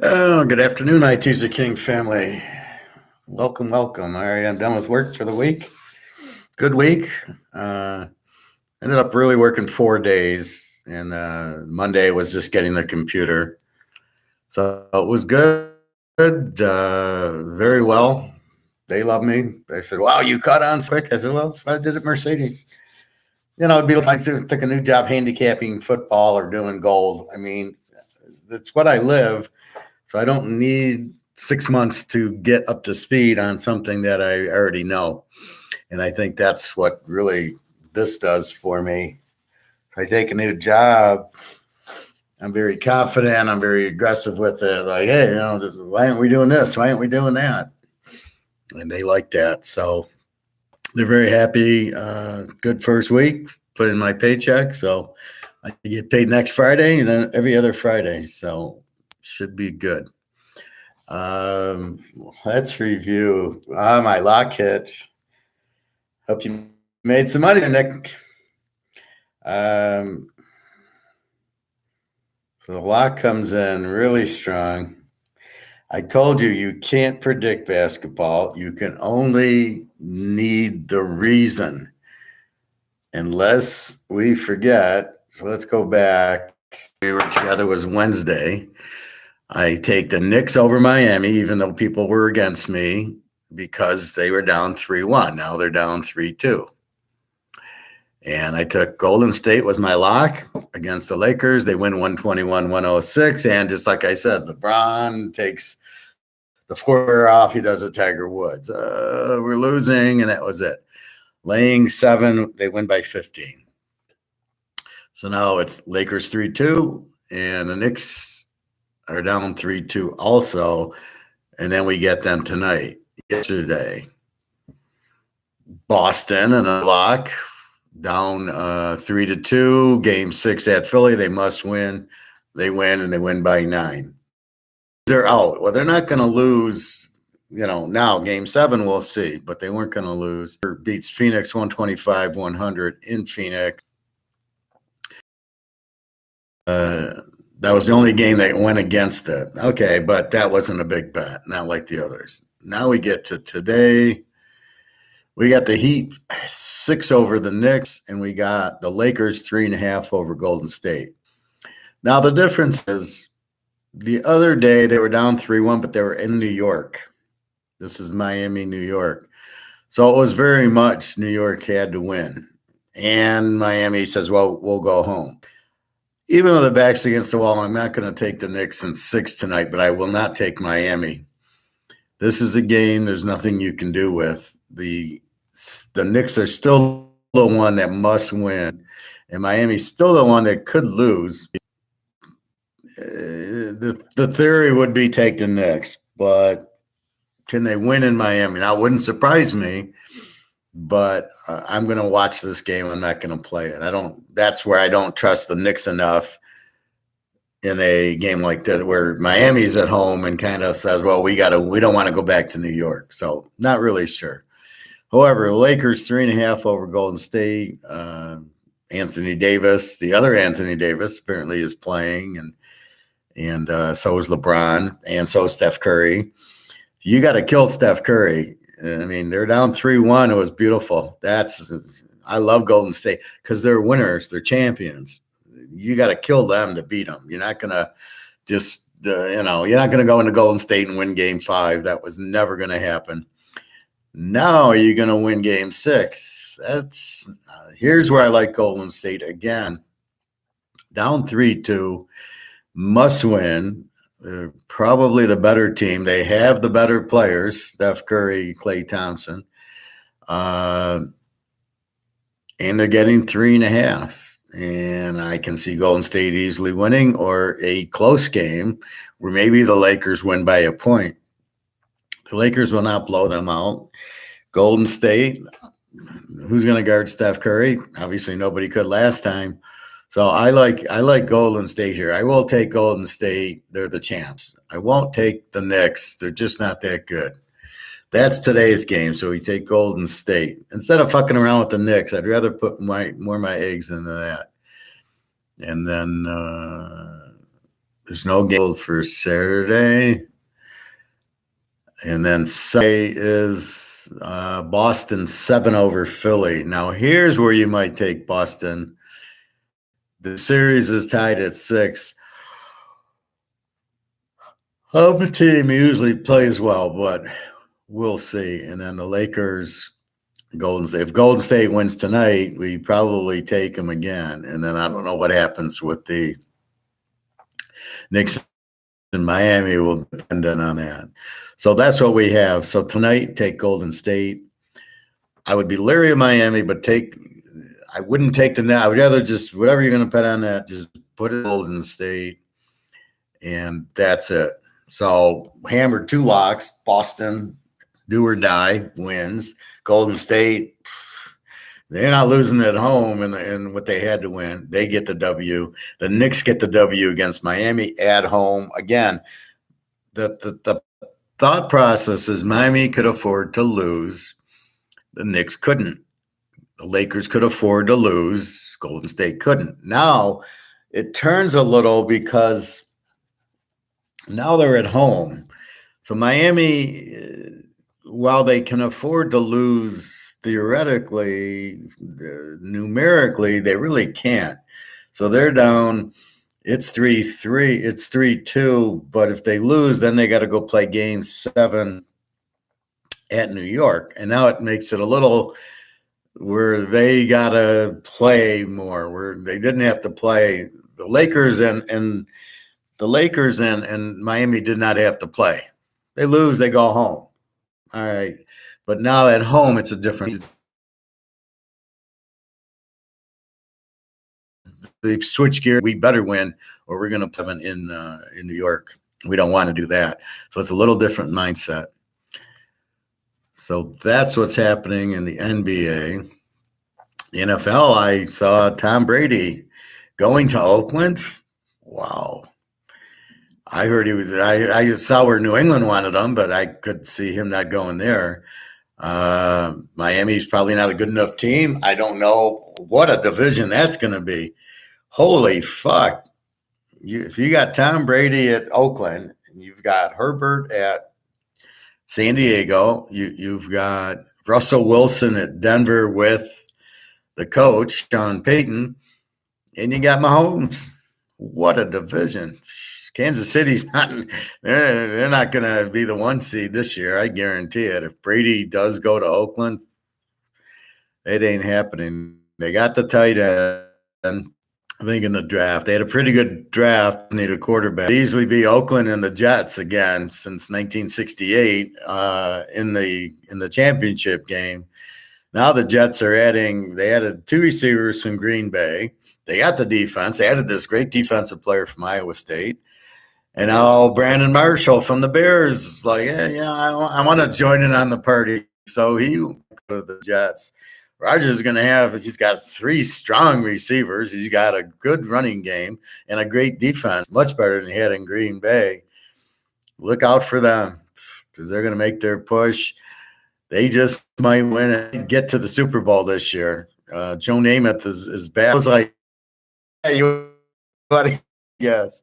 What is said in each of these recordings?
Oh, good afternoon, my Teaserking family. Welcome, welcome. All right, I'm done with work for the week. Good week. Uh, Ended up really working 4 days, and Monday was just getting the computer. So it was good, very well. They love me. They said, "Wow, you caught on so quick." I said, "Well, that's what I did at Mercedes." It'd be like I took a new job handicapping football or doing gold. I mean, that's what I live. So I don't need 6 months to get up to speed on something that I already know. And I think that's what really this does for me. If I take a new job, I'm very confident. I'm very aggressive with it. Like, hey, why aren't we doing this? Why aren't we doing that? And they like that. So they're very happy. Good first week. Put in my paycheck. So I get paid next Friday and then every other Friday. So should be good. Let's review my lock hit. Hope you made some money there, Nick. So the lock comes in really strong. I told you you can't predict basketball. You can only need the reason. Unless we forget. So let's go back. We were together, it was Wednesday. I take the Knicks over Miami, even though people were against me because they were down 3-1. Now they're down 3-2. And I took Golden State was my lock against the Lakers. They win 121-106. And just like I said, LeBron takes the quarter off. He does a Tiger Woods. We're losing, and that was it. Laying 7, they win by 15. So now it's Lakers 3-2, and the Knicks are down 3-2 also. And then we get them tonight. Yesterday, Boston and a lock down 3-2. Game 6 at Philly. They must win. They win, and they win by 9. They're out. Well, they're not going to lose. Now Game 7 we'll see, but they weren't going to lose. Beats Phoenix 125-100 in Phoenix. That was the only game that went against it. Okay, but that wasn't a big bet, not like the others. Now we get to today. We got the Heat 6 over the Knicks, and we got the Lakers 3.5 over Golden State. Now the difference is the other day they were down 3-1, but they were in New York. This is Miami, New York. So it was very much New York had to win. And Miami says, well, we'll go home. Even though the back's against the wall, I'm not going to take the Knicks in 6 tonight, but I will not take Miami. This is a game there's nothing you can do with. The Knicks are still the one that must win, and Miami's still the one that could lose. The theory would be take the Knicks, but can they win in Miami? Now, it wouldn't surprise me, but I'm going to watch this game. I'm not going to play it. That's where I don't trust the Knicks enough in a game like that, where Miami's at home and kind of says, well, we don't want to go back to New York. So not really sure. However, Lakers 3.5 over Golden State. Anthony Davis, the other Anthony Davis, apparently is playing, and so is LeBron, and so is Steph Curry. You got to kill Steph Curry. I mean, they're down 3-1. It was beautiful. I love Golden State because they're winners. They're champions. You got to kill them to beat them. You're not going to just, you're not going to go into Golden State and win Game 5. That was never going to happen. Now you're going to win Game 6. Here's where I like Golden State again. Down 3-2, must win. They're probably the better team. They have the better players, Steph Curry, Klay Thompson. And they're getting 3.5. And I can see Golden State easily winning, or a close game where maybe the Lakers win by a point. The Lakers will not blow them out. Golden State, who's going to guard Steph Curry? Obviously, nobody could last time. So I like Golden State here. I will take Golden State. They're the champs. I won't take the Knicks. They're just not that good. That's today's game. So we take Golden State. Instead of fucking around with the Knicks, I'd rather put more of my eggs into that. And then There's no game for Saturday. And then Sunday is Boston 7 over Philly. Now, here's where you might take Boston. The series is tied at 6. Home team usually plays well, but we'll see. And then the Lakers, Golden State. If Golden State wins tonight, we probably take them again. And then I don't know what happens with the Knicks in Miami will depend on that. So that's what we have. So tonight, take Golden State. I would be leery of Miami, but I wouldn't take the net. I would rather just, whatever you're going to bet on that, just put it Golden State, and that's it. So hammered 2 locks. Boston, do or die, wins. Golden State, they're not losing at home in what they had to win. They get the W. The Knicks get the W against Miami at home. Again, the thought process is Miami could afford to lose. The Knicks couldn't. The Lakers could afford to lose. Golden State couldn't. Now it turns a little because now they're at home. So Miami, while they can afford to lose theoretically, numerically, they really can't. So they're down. It's 3-3. It's 3-2. But if they lose, then they got to go play Game 7 at New York. And now it makes it a little where they got to play more, where they didn't have to play. The Lakers and Miami did not have to play. They lose, they go home. All right. But now at home, it's a different. They've switched gear. We better win, or we're going to play in New York. We don't want to do that. So it's a little different mindset. So that's what's happening in the NBA. The NFL, I saw Tom Brady going to Oakland. Wow. I heard he was. I saw where New England wanted him, but I could see him not going there. Miami's probably not a good enough team. I don't know what a division that's going to be. Holy fuck. If you got Tom Brady at Oakland, and you've got Herbert at San Diego, you've got Russell Wilson at Denver with the coach, Sean Payton, and you got Mahomes. What a division. Kansas City's not, they're not going to be the 1 seed this year. I guarantee it. If Brady does go to Oakland, it ain't happening. They got the tight end, I think, in the draft. They had a pretty good draft, need a quarterback. It'd easily be Oakland and the Jets again since 1968 in the championship game. Now the Jets are they added 2 receivers from Green Bay. They got the defense. They added this great defensive player from Iowa State. And now Brandon Marshall from the Bears is like, I want to join in on the party. So he went to the Jets. Rodgers is going to he's got 3 strong receivers. He's got a good running game and a great defense, much better than he had in Green Bay. Look out for them because they're going to make their push. They just might win and get to the Super Bowl this year. Joe Namath is bad. I was like, hey, buddy, yes.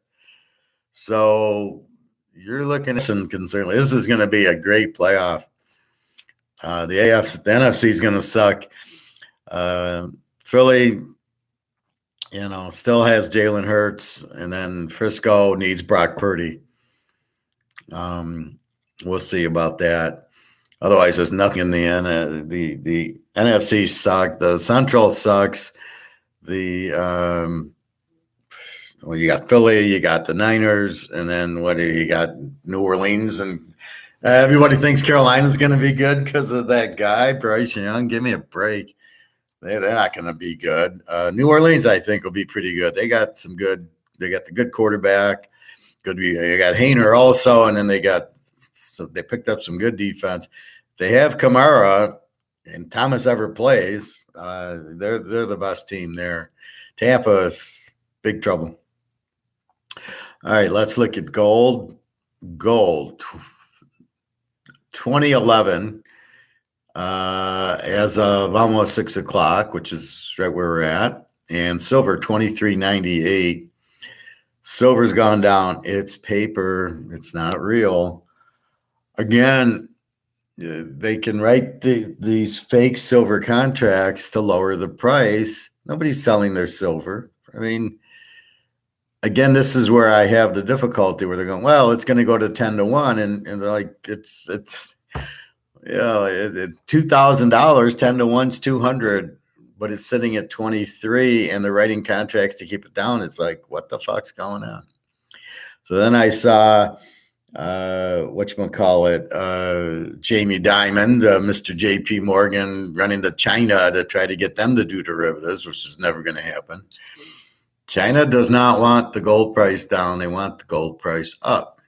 So you're looking at some concern. This is going to be a great playoff. The NFC is going to suck. Philly, still has Jalen Hurts, and then Frisco needs Brock Purdy. We'll see about that. Otherwise, there's nothing in the NFC sucks. The Central sucks. You got Philly, you got the Niners, and then you got New Orleans, and everybody thinks Carolina's going to be good because of that guy, Bryce Young. Give me a break. They're not going to be good. New Orleans, I think, will be pretty good. They got the good quarterback. They got Hainer also, and then they picked up some good defense. They have Kamara, and Thomas ever plays. They're the best team there. Tampa is big trouble. All right, let's look at gold. Gold, 2011, as of almost 6 o'clock, which is right where we're at, and silver, 23.98. Silver's gone down. It's paper. It's not real. Again, they can write these fake silver contracts to lower the price. Nobody's selling their silver. I mean, again, this is where I have the difficulty where they're going, well, it's going to go to 10 to 1. And they're like, it's, $2,000, 10 to 1's 200, but it's sitting at 23 and they're writing contracts to keep it down. It's like, what the fuck's going on? So then I saw, Jamie Dimon, Mr. JP Morgan running to China to try to get them to do derivatives, which is never going to happen. China does not want the gold price down. They want the gold price up.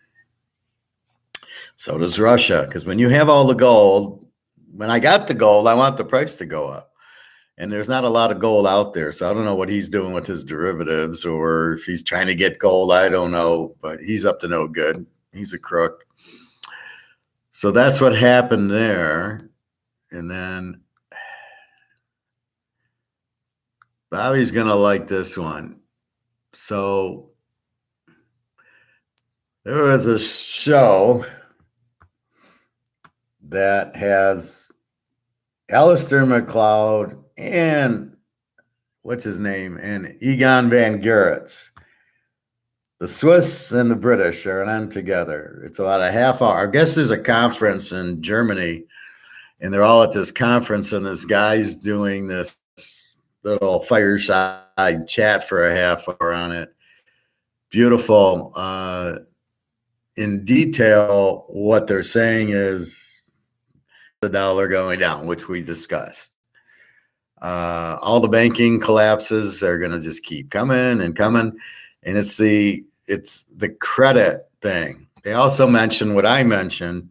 So does Russia, because when you have all the gold, when I got the gold, I want the price to go up. And there's not a lot of gold out there. So I don't know what he's doing with his derivatives, or if he's trying to get gold. I don't know, but he's up to no good. He's a crook. So that's what happened there. And then Bobby's going to like this one. So there was a show that has Alistair McLeod and what's his name? And Egon Van Gerets. The Swiss and the British are on together. It's about a half hour. I guess there's a conference in Germany, and they're all at this conference, and this guy's doing this little fireside chat for a half hour on it. Beautiful. In detail, what they're saying is the dollar going down, which we discussed. All the banking collapses are going to just keep coming and coming. And it's the credit thing. They also mentioned what I mentioned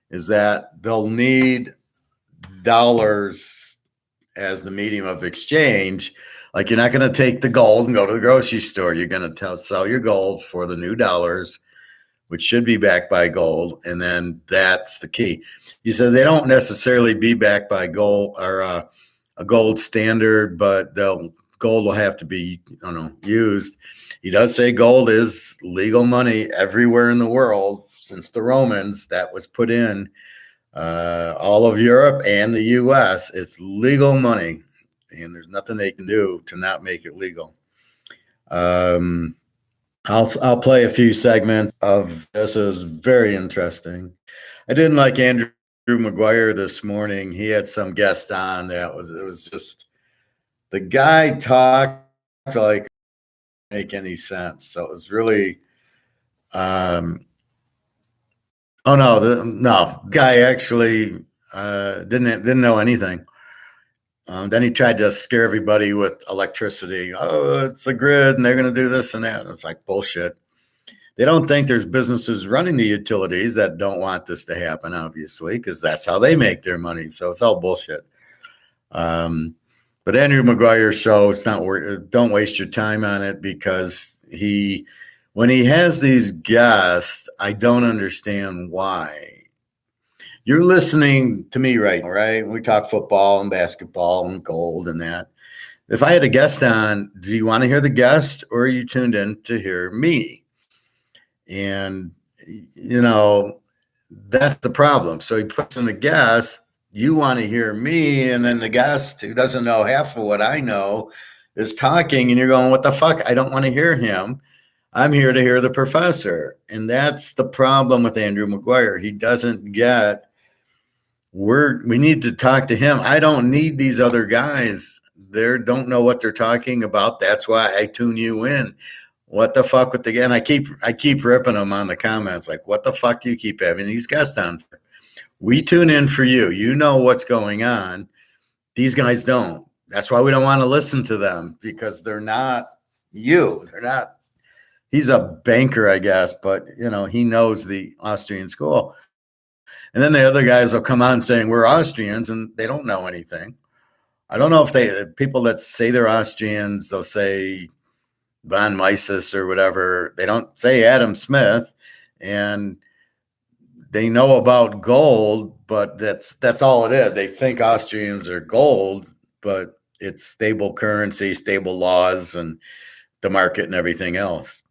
is that they'll need dollars as the medium of exchange. Like, you're not going to take the gold and go to the grocery store. You're going to sell your gold for the new dollars, which should be backed by gold. And then that's the key. He said they don't necessarily be backed by gold or a gold standard, but gold will have to be, used. He does say gold is legal money everywhere in the world since the Romans. That was put in all of Europe and the U.S. It's legal money, and there's nothing they can do to not make it legal. I'll play a few segments of this. It was very interesting. I didn't like Andrew Maguire this morning. He had some guest on it was just the guy talked like make any sense. So it was really the guy actually didn't know anything. Then he tried to scare everybody with electricity. Oh, it's a grid and they're going to do this and that. And it's like bullshit. They don't think there's businesses running the utilities that don't want this to happen, obviously, because that's how they make their money. So it's all bullshit. But Andrew Maguire's show, it's not worth. Don't waste your time on it, because when he has these guests, I don't understand why. You're listening to me right now, right? We talk football and basketball and gold and that. If I had a guest on, do you want to hear the guest, or are you tuned in to hear me? And, that's the problem. So he puts in a guest. You want to hear me, and then the guest, who doesn't know half of what I know, is talking, and you're going, what the fuck? I don't want to hear him. I'm here to hear the professor. And that's the problem with Andrew Maguire. He doesn't get we need to talk to him. I don't need these other guys. They don't know what they're talking about. That's why I tune you in. What the fuck with the, and I keep ripping them on the comments. Like, what the fuck do you keep having these guests on for? We tune in for you. You know what's going on. These guys don't. That's why we don't want to listen to them, because they're not you. They're not. He's a banker, I guess, but he knows the Austrian school. And then the other guys will come on saying we're Austrians, and they don't know anything. I don't know if people that say they're Austrians, they'll say von Mises or whatever. They don't say Adam Smith, and they know about gold, but that's all it is. They think Austrians are gold, but it's stable currency, stable laws, and the market and everything else.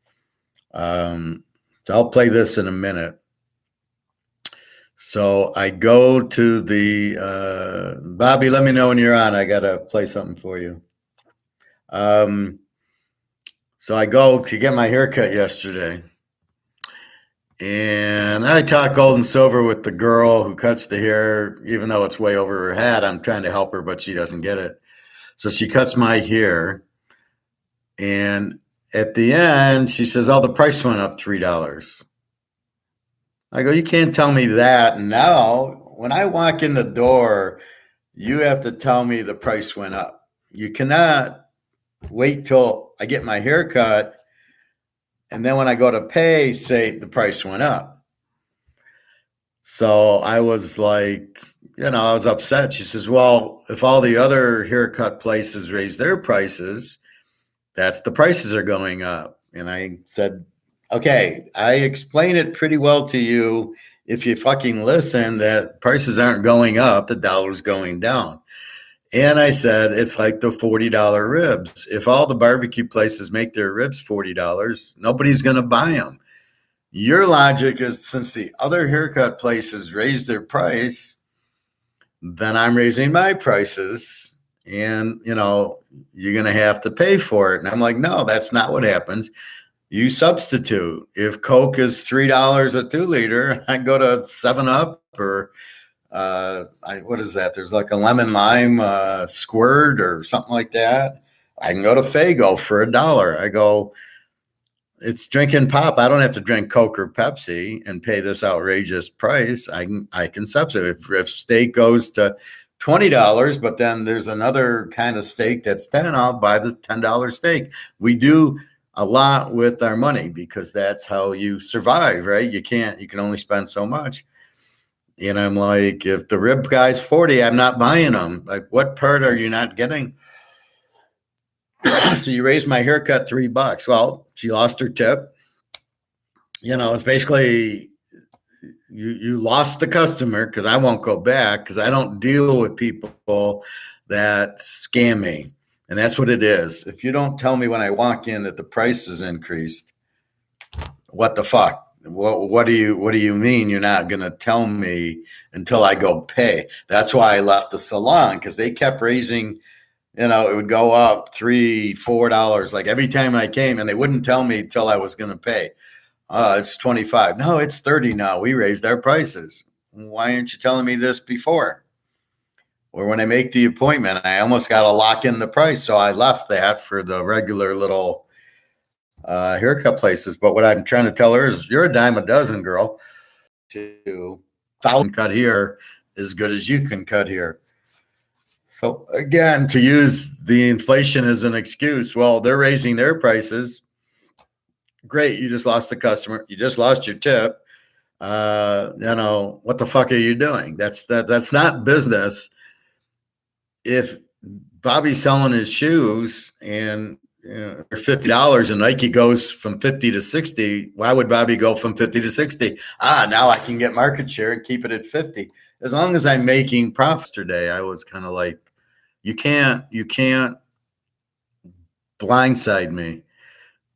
So I'll play this in a minute. So I go to the Bobby. Let me know when you're on. I gotta play something for you. So I go to get my haircut yesterday, and I talk gold and silver with the girl who cuts the hair, even though it's way over her head. I'm trying to help her, but she doesn't get it. So she cuts my hair, and at the end, she says, "Oh, the price went up $3." I go, "You can't tell me that now. When I walk in the door, you have to tell me the price went up. You cannot wait till I get my hair cut, and then when I go to pay, say the price went up." So I was like, I was upset. She says, "Well, if all the other haircut places raise their prices, that's the prices are going up." And I said, "Okay, I explain it pretty well to you. If you fucking listen, that prices aren't going up, the dollar's going down." And I said, it's like the $40 ribs. If all the barbecue places make their ribs $40, nobody's going to buy them. Your logic is, since the other haircut places raise their price, then I'm raising my prices, and you're going to have to pay for it. And I'm like, no, that's not what happens. You substitute. If Coke is $3 a 2-liter, I go to 7-Up or what is that? There's like a lemon lime squirt or something like that. I can go to Faygo for $1. I go, it's drinking pop. I don't have to drink Coke or Pepsi and pay this outrageous price. I can substitute. If steak goes to $20, but then there's another kind of steak that's 10, I'll buy the $10 steak. We do a lot with our money because that's how you survive, right? You can only spend so much. And I'm like, if the rib guy's 40, I'm not buying them. Like, what part are you not getting? So you raised my haircut $3. Well, she lost her tip. It's basically you lost the customer, because I won't go back, because I don't deal with people that scam me. And that's what it is. If you don't tell me when I walk in that the price is increased, what the fuck? What do you mean you're not going to tell me until I go pay? That's why I left the salon, because they kept raising, it would go up $3-4 like every time I came, and they wouldn't tell me till I was going to pay. It's 25. No, it's 30 now. We raised our prices. Why aren't you telling me this before? Or when I make the appointment, I almost got to lock in the price. So I left that for the regular little haircut places. But what I'm trying to tell her is, you're a dime a dozen, girl. To cut here as good as you can cut here. So again, to use the inflation as an excuse, well, they're raising their prices. Great, you just lost the customer. You just lost your tip. What the fuck are you doing? That's not business. If Bobby's selling his shoes and they're $50 and Nike goes from 50 to 60, why would Bobby go from 50 to 60? Now I can get market share and keep it at 50. As long as I'm making profits today, I was kind of like, you can't blindside me.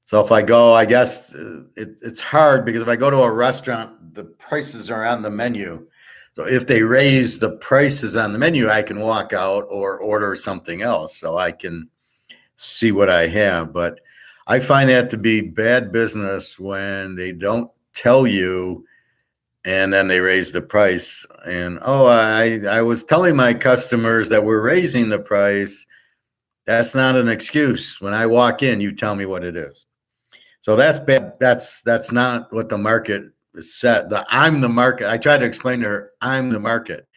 So if I go, I guess it's hard, because if I go to a restaurant, the prices are on the menu. So if they raise the prices on the menu, I can walk out or order something else so I can see what I have. But I find that to be bad business when they don't tell you and then they raise the price. And, I was telling my customers that we're raising the price. That's not an excuse. When I walk in, you tell me what it is. So that's bad. That's not what the market is set. I'm the market. I tried to explain to her, I'm the market.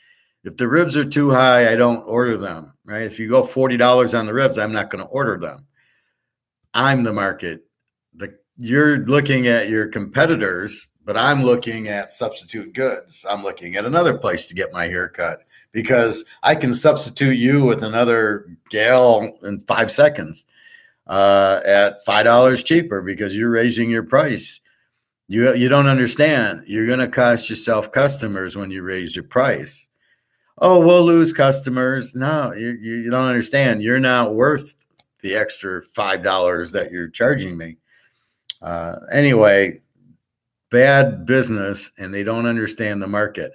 If the ribs are too high, I don't order them, right? If you go $40 on the ribs, I'm not going to order them. I'm the market. You're looking at your competitors, but I'm looking at substitute goods. I'm looking at another place to get my hair cut, because I can substitute you with another gal in 5 seconds. At $5 cheaper, because you're raising your price. You don't understand. You're going to cost yourself customers when you raise your price. Oh, we'll lose customers. No, you don't understand. You're not worth the extra $5 that you're charging me. Anyway, bad business, and they don't understand the market.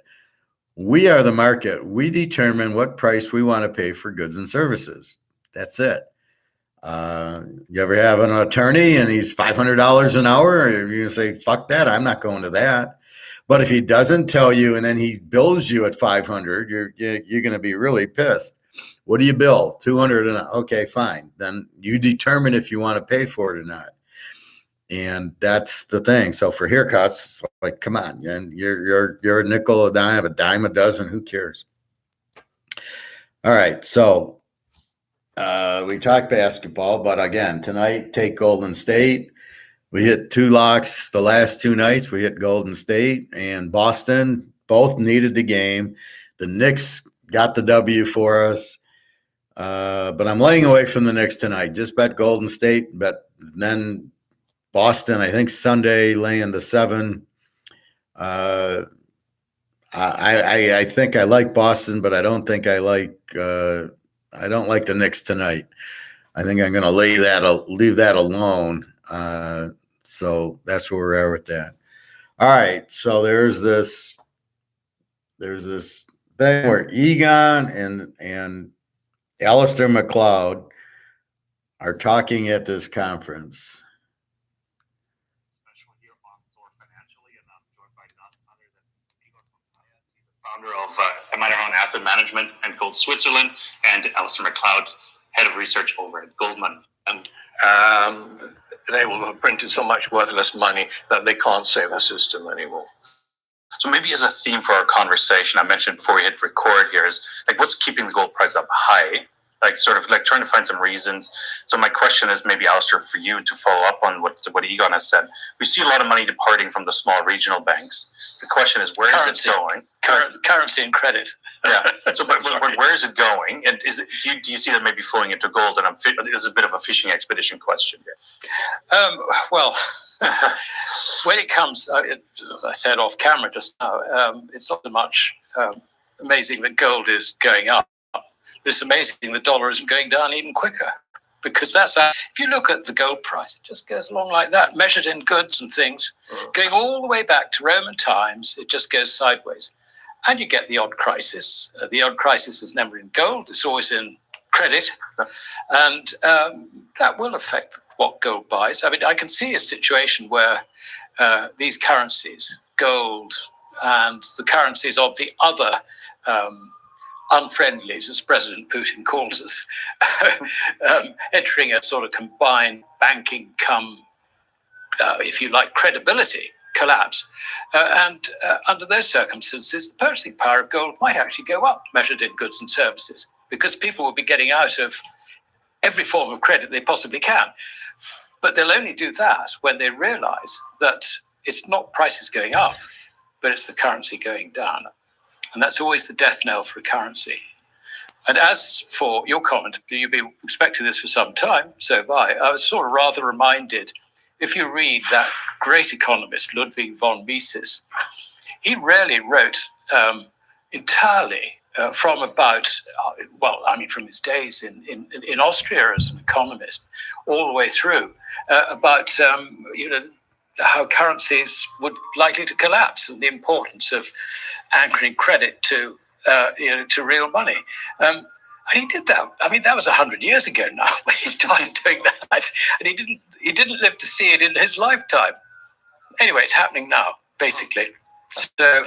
We are the market. We determine what price we want to pay for goods and services. That's it. You ever have an attorney and he's $500 an hour? You're going to say, fuck that. I'm not going to that. But if he doesn't tell you and then he bills you at 500, you're going to be really pissed. What do you bill? 200 and okay, fine. Then you determine if you want to pay for it or not. And that's the thing. So for haircuts, like, come on, and you're a nickel a dime a dozen. Who cares? All right, so we talked basketball, but again, tonight take Golden State. We hit 2 locks the last 2 nights. We hit Golden State and Boston. Both needed the game. The Knicks got the W for us. But I'm laying away from the Knicks tonight. Just bet Golden State, but then Boston, I think Sunday laying the 7. I think I like Boston, but I don't think I don't like the Knicks tonight. I think I'm going to leave that alone. So that's where we're at with that. All right. So there's this thing where Egon and Alistair McLeod are talking at this conference. Founder of Matterhorn Asset Management and Gold Switzerland, and Alistair McLeod, head of research over at Goldman. And they will have printed so much worthless money that they can't save the system anymore. So maybe as a theme for our conversation, I mentioned before we hit record here is like what's keeping the gold price up high? Like sort of like trying to find some reasons. So my question is maybe, Alistair, for you to follow up on what Egon has said. We see a lot of money departing from the small regional banks. The question is, where is it going? Currency and credit. Yeah. So, but where is it going? And do you see that maybe flowing into gold? And it's a bit of a fishing expedition question here. Well, when it comes, as I said off camera just now, it's not so much amazing that gold is going up. It's amazing the dollar isn't going down even quicker. Because if you look at the gold price, it just goes along like that, measured in goods and things, going all the way back to Roman times, it just goes sideways. And you get the odd crisis. The odd crisis is never in gold, it's always in credit. And that will affect what gold buys. I mean, I can see a situation where these currencies, gold and the currencies of the other unfriendlies, as President Putin calls us, entering a sort of combined banking if you like, credibility collapse. And under those circumstances, the purchasing power of gold might actually go up, measured in goods and services, because people will be getting out of every form of credit they possibly can. But they'll only do that when they realize that it's not prices going up, but it's the currency going down. And that's always the death knell for a currency. And as for your comment, you've been expecting this for some time, so have I. I was sort of rather reminded, if you read that great economist, Ludwig von Mises, he rarely wrote entirely from about, from his days in Austria as an economist, all the way through, about, how currencies would likely to collapse and the importance of anchoring credit to real money. And he did that. I mean, that was 100 years ago now when he started doing that. And he didn't live to see it in his lifetime. Anyway, it's happening now, basically. So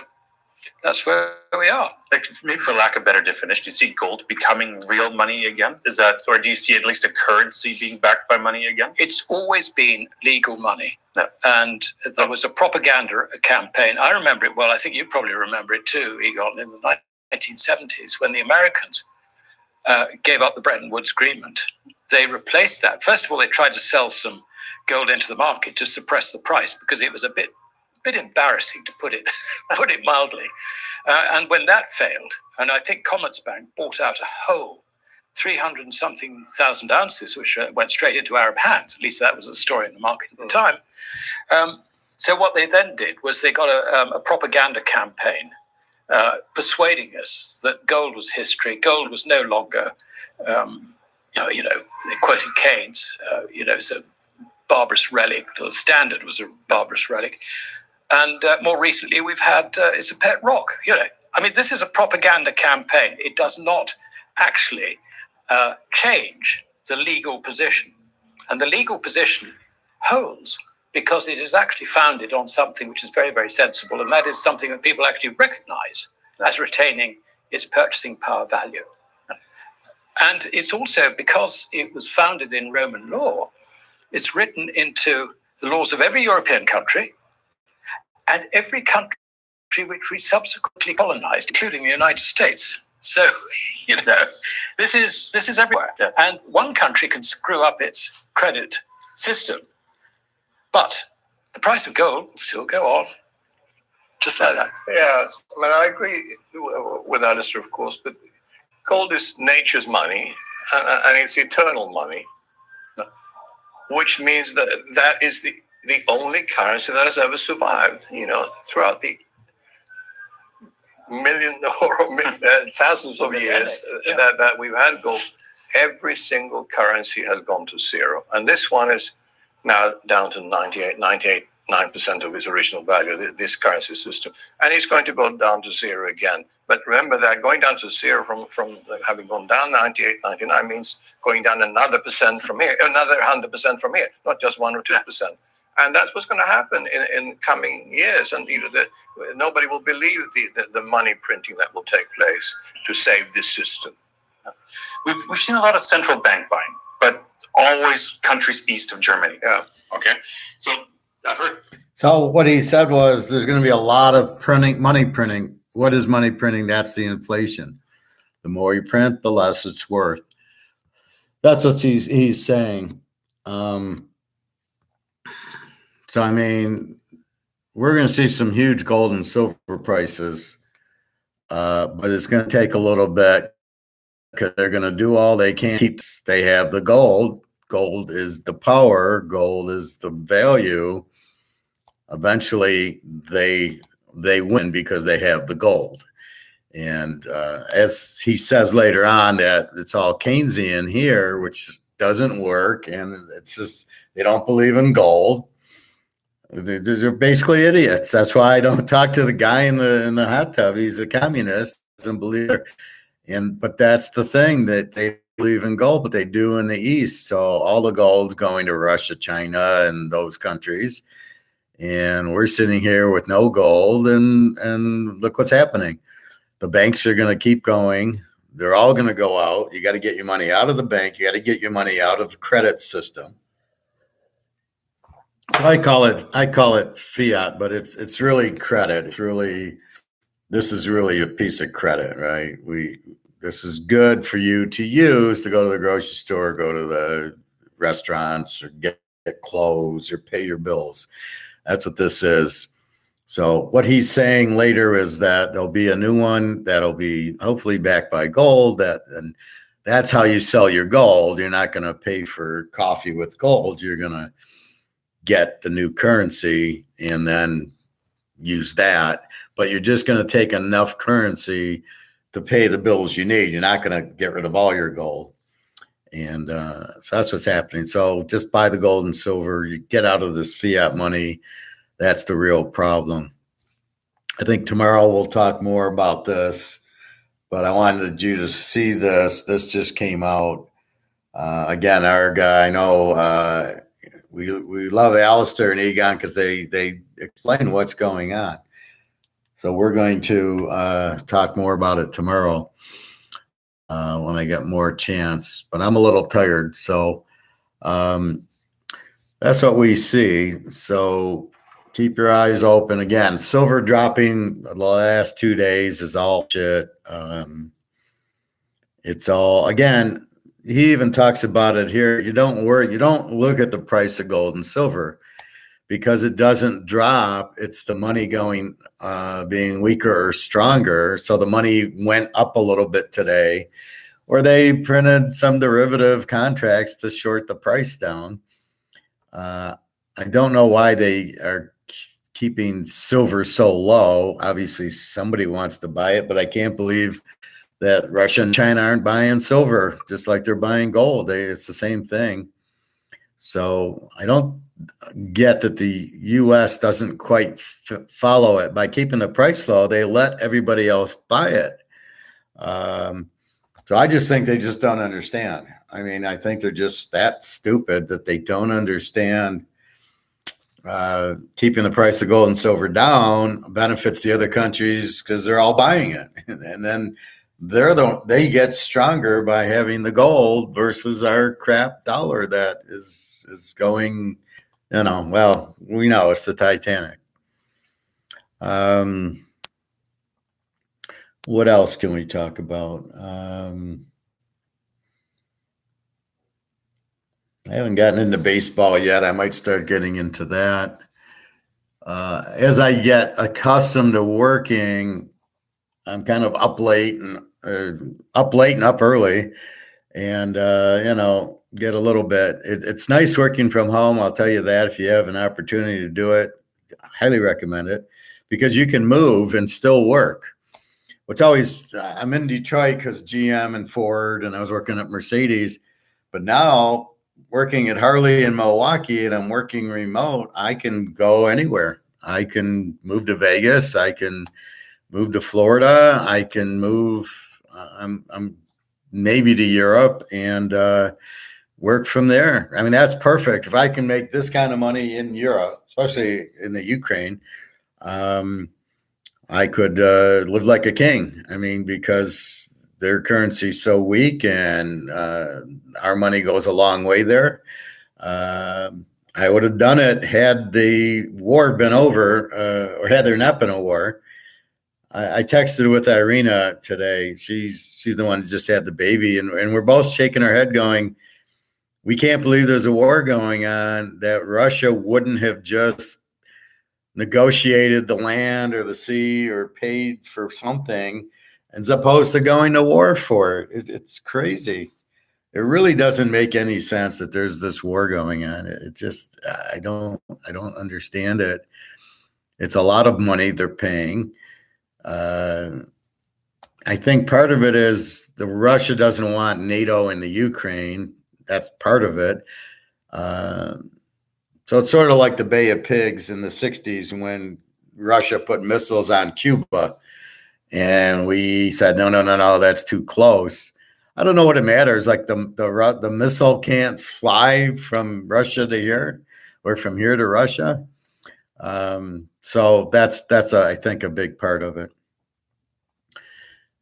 that's where we are. Like, maybe for lack of better definition, do you see gold becoming real money again? Is that, or do you see at least a currency being backed by money again? It's always been legal money. No. And there was a propaganda campaign. I remember it well. I think you probably remember it too, Egon, in the 1970s when the Americans gave up the Bretton Woods Agreement. They replaced that. First of all, they tried to sell some gold into the market to suppress the price because it was a bit embarrassing, to put it mildly. And when that failed, and I think Commerzbank bought out a whole 300 and something thousand ounces, which went straight into Arab hands. At least that was the story in the market at the time. So what they then did was they got a propaganda campaign persuading us that gold was history. Gold was no longer, they quoted Keynes, so barbarous relic. The standard was a barbarous relic. And more recently, we've had it's a pet rock. I mean, this is a propaganda campaign. It does not actually change the legal position. And the legal position holds because it is actually founded on something which is very, very sensible. And that is something that people actually recognize as retaining its purchasing power value. And it's also because it was founded in Roman law, it's written into the laws of every European country and every country which we subsequently colonized, including the United States. So, this is everywhere. Yeah. And one country can screw up its credit system, but the price of gold will still go on, just like that. Yeah, I mean, I agree with Alistair, of course, but gold is nature's money, and it's eternal money, which means that is the only currency that has ever survived, throughout the million or thousands of years that we've had gold. Every single currency has gone to zero. And this one is now down to 98.9% of its original value, this currency system. And it's going to go down to zero again. But remember that going down to zero from having gone down 98, 99 means going down another percent from here, another 100% from here, not just 1 or 2%. And that's what's going to happen in coming years. And nobody will believe the money printing that will take place to save this system. We've seen a lot of central bank buying, but always countries east of Germany. Yeah. Okay. So I've heard. So what he said was there's going to be a lot of money printing. What is money printing? That's the inflation. The more you print, the less it's worth. That's what he's saying. So, I mean, we're going to see some huge gold and silver prices, but it's going to take a little bit because they're going to do all they can. They have the gold. Gold is the power. Gold is the value. Eventually, they win because they have the gold. And as he says later on, that it's all Keynesian here, which doesn't work. And it's just they don't believe in gold. They're basically idiots. That's why I don't talk to the guy in the hot tub. He's a communist, doesn't believe it. But that's the thing, that they believe in gold, but they do in the East. So all the gold's going to Russia, China, and those countries. And we're sitting here with no gold, and look what's happening. The banks are going to keep going. They're all going to go out. You got to get your money out of the bank. You got to get your money out of the credit system. So I call it fiat, but it's really credit. This is really a piece of credit, right? This is good for you to use to go to the grocery store, go to the restaurants, or get clothes, or pay your bills. That's what this is. So what he's saying later is that there'll be a new one that'll be hopefully backed by gold. And that's how you sell your gold. You're not going to pay for coffee with gold. You're going to get the new currency and then use that, but you're just going to take enough currency to pay the bills you need. You're not going to get rid of all your gold. And so that's what's happening. So just buy the gold and silver. You get out of this fiat money. That's the real problem. I think tomorrow we'll talk more about this, but I wanted you to see this. This just came out. Again, our guy, I know, we love Alistair and Egon because they explain what's going on. So we're going to talk more about it tomorrow when I get more chance. But I'm a little tired, so that's what we see. So keep your eyes open. Again, silver dropping the last 2 days is all shit. It's all, again, he even talks about it here. You don't worry. You don't look at the price of gold and silver because it doesn't drop. It's the money going, being weaker or stronger. So the money went up a little bit today, or they printed some derivative contracts to short the price down. I don't know why they are keeping silver so low. Obviously, somebody wants to buy it, but I can't believe that Russia and China aren't buying silver, just like they're buying gold. It's the same thing. So I don't get that the U.S. doesn't quite follow it. By keeping the price low, they let everybody else buy it. So I just think they just don't understand. I mean, I think they're just that stupid that they don't understand keeping the price of gold and silver down benefits the other countries because they're all buying it. And then they get stronger by having the gold versus our crap dollar that is going, well, we know it's the Titanic. What else can we talk about? I haven't gotten into baseball yet. I might start getting into that. As I get accustomed to working, I'm kind of up late and up early, and get a little bit. It's nice working from home. I'll tell you that if you have an opportunity to do it, I highly recommend it because you can move and still work. I'm in Detroit because GM and Ford, and I was working at Mercedes, but now working at Harley in Milwaukee and I'm working remote, I can go anywhere. I can move to Vegas. I can move to Florida. I can move. I'm maybe to Europe and work from there. I mean, that's perfect. If I can make this kind of money in Europe, especially in the Ukraine, I could live like a king. I mean, because their currency is so weak and our money goes a long way there. I would have done it had the war been over or had there not been a war. I texted with Irina today. She's the one who just had the baby, and we're both shaking our head going, we can't believe there's a war going on, that Russia wouldn't have just negotiated the land or the sea or paid for something as opposed to going to war for it. It's crazy. It really doesn't make any sense that there's this war going on. It just, I don't understand it. It's a lot of money they're paying. I think part of it is the Russia doesn't want NATO in the Ukraine. That's part of it. So it's sort of like the Bay of Pigs in the 60s when Russia put missiles on Cuba. And we said, no, that's too close. I don't know what it matters. Like the missile can't fly from Russia to here or from here to Russia. So that's I think a big part of it.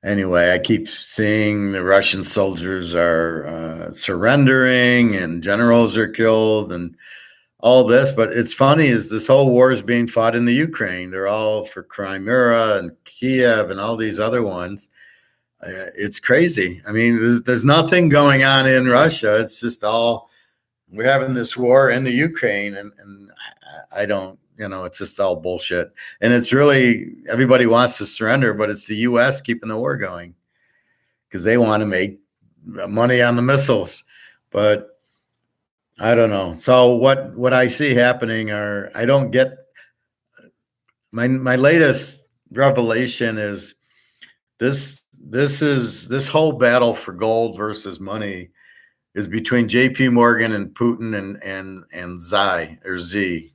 Anyway, I keep seeing the Russian soldiers are surrendering and generals are killed and all this. But it's funny is this whole war is being fought in the Ukraine. They're all for Crimea and Kiev and all these other ones. It's crazy. I mean, there's nothing going on in Russia. It's just we're having this war in the Ukraine, and I don't, it's just all bullshit. And it's really, everybody wants to surrender, but it's the U.S. keeping the war going because they want to make money on the missiles. But I don't know. So what I see happening I don't get, my latest revelation is this whole battle for gold versus money is between JP Morgan and Putin and Z.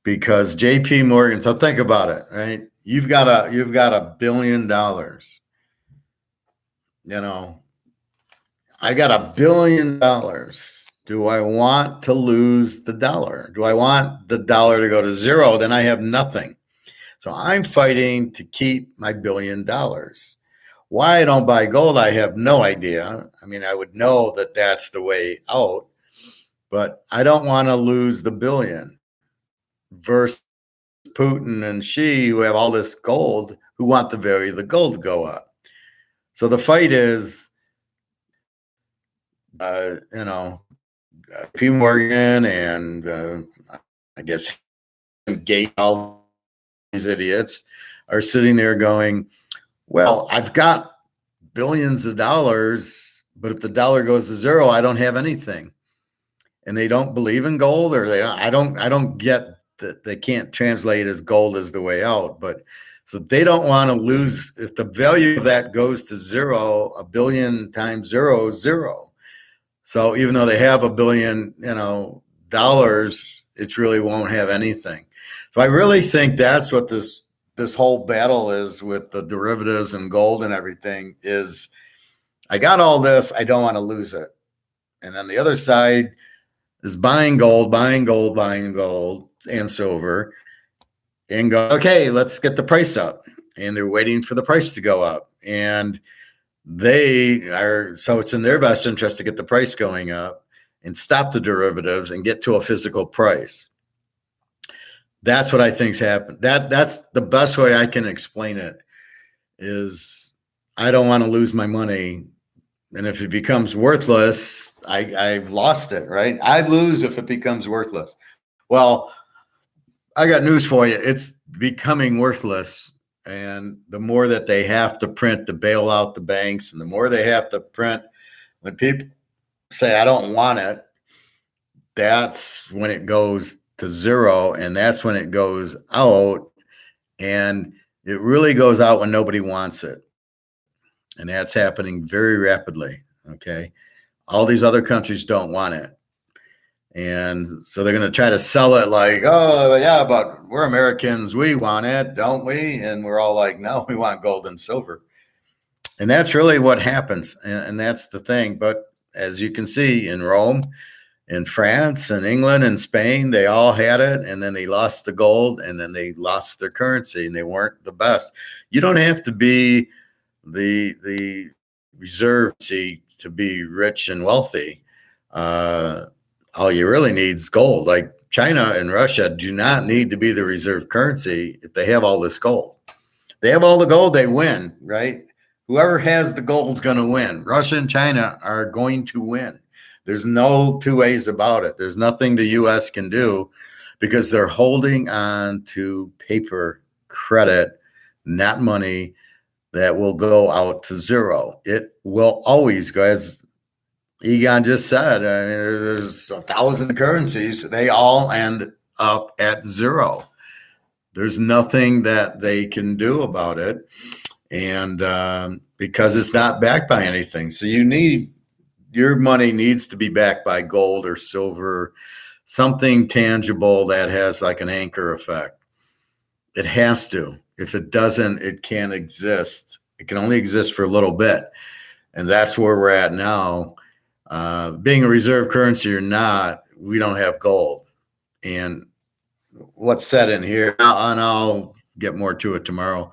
Because JP Morgan, so think about it, right? You've got $1 billion. I got $1 billion. Do I want to lose the dollar? Do I want the dollar to go to zero? Then I have nothing. So I'm fighting to keep my $1 billion. Why I don't buy gold, I have no idea. I mean, I would know that that's the way out, but I don't want to lose the billion versus Putin and Xi, who have all this gold, who want the value of the gold to go up. So the fight is, P. Morgan and I guess Gate, all these idiots are sitting there going, well, I've got billions of dollars, but if the dollar goes to zero, I don't have anything. And they don't believe in gold, or I don't get that they can't translate as gold as the way out. But so they don't want to lose. If the value of that goes to zero, $1 billion times zero is zero. So even though they have $1 billion, dollars, it really won't have anything. So I really think that's what this whole battle is with the derivatives and gold and everything is. I got all this, I don't want to lose it. And then the other side is buying gold, buying gold, buying gold and silver, and go, okay, let's get the price up. And they're waiting for the price to go up. And so it's in their best interest to get the price going up and stop the derivatives and get to a physical price. That's what I think's happened. That's the best way I can explain it is I don't want to lose my money. And if it becomes worthless, I've lost it, right? I lose if it becomes worthless. Well, I got news for you. It's becoming worthless. And the more that they have to print to bail out the banks, and the more they have to print when people say, I don't want it, that's when it goes to zero. And that's when it goes out. And it really goes out when nobody wants it. And that's happening very rapidly. Okay. All these other countries don't want it. And so they're going to try to sell it like, oh, yeah, but we're Americans. We want it, don't we? And we're all like, no, we want gold and silver. And that's really what happens. And that's the thing. But as you can see in Rome, in France, and England, and Spain, they all had it. And then they lost the gold, and then they lost their currency, and they weren't the best. You don't have to be the reserve to be rich and wealthy. All you really need is gold. Like China and Russia do not need to be the reserve currency if they have all this gold. They have all the gold, they win, right? Whoever has the gold is going to win. Russia and China are going to win. There's no two ways about it. There's nothing the U.S. can do because they're holding on to paper credit, not money that will go out to zero. It will always go, as Egon just said, there's 1,000 currencies. They all end up at zero. There's nothing that they can do about it. And because it's not backed by anything. So your money needs to be backed by gold or silver, something tangible that has like an anchor effect. It has to. If it doesn't, it can't exist. It can only exist for a little bit. And that's where we're at now. Being a reserve currency or not, we don't have gold. And what's said in here, and I'll get more to it tomorrow.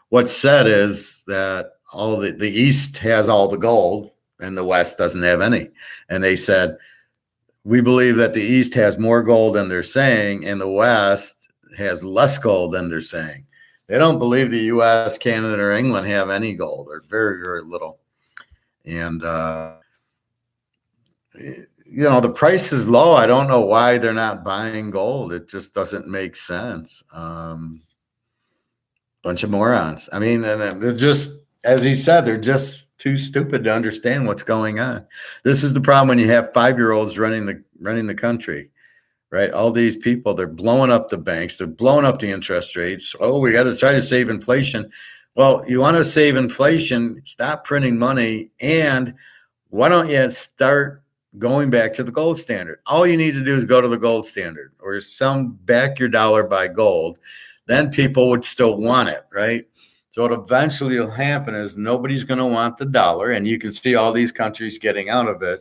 What's said is that the East has all the gold and the West doesn't have any. And they said, we believe that the East has more gold than they're saying, and the West has less gold than they're saying. They don't believe the U.S., Canada, or England have any gold, or very, very little. And, the price is low. I don't know why they're not buying gold. It just doesn't make sense. Bunch of morons. I mean, and they're just, as he said, they're just too stupid to understand what's going on. This is the problem when you have 5-year-olds running the country, right? All these people, they're blowing up the banks. They're blowing up the interest rates. Oh, we got to try to save inflation. Well, you want to save inflation, stop printing money, and why don't you start going back to the gold standard? All you need to do is go to the gold standard or back your dollar by gold. Then people would still want it, right? So what eventually will happen is nobody's going to want the dollar, and you can see all these countries getting out of it.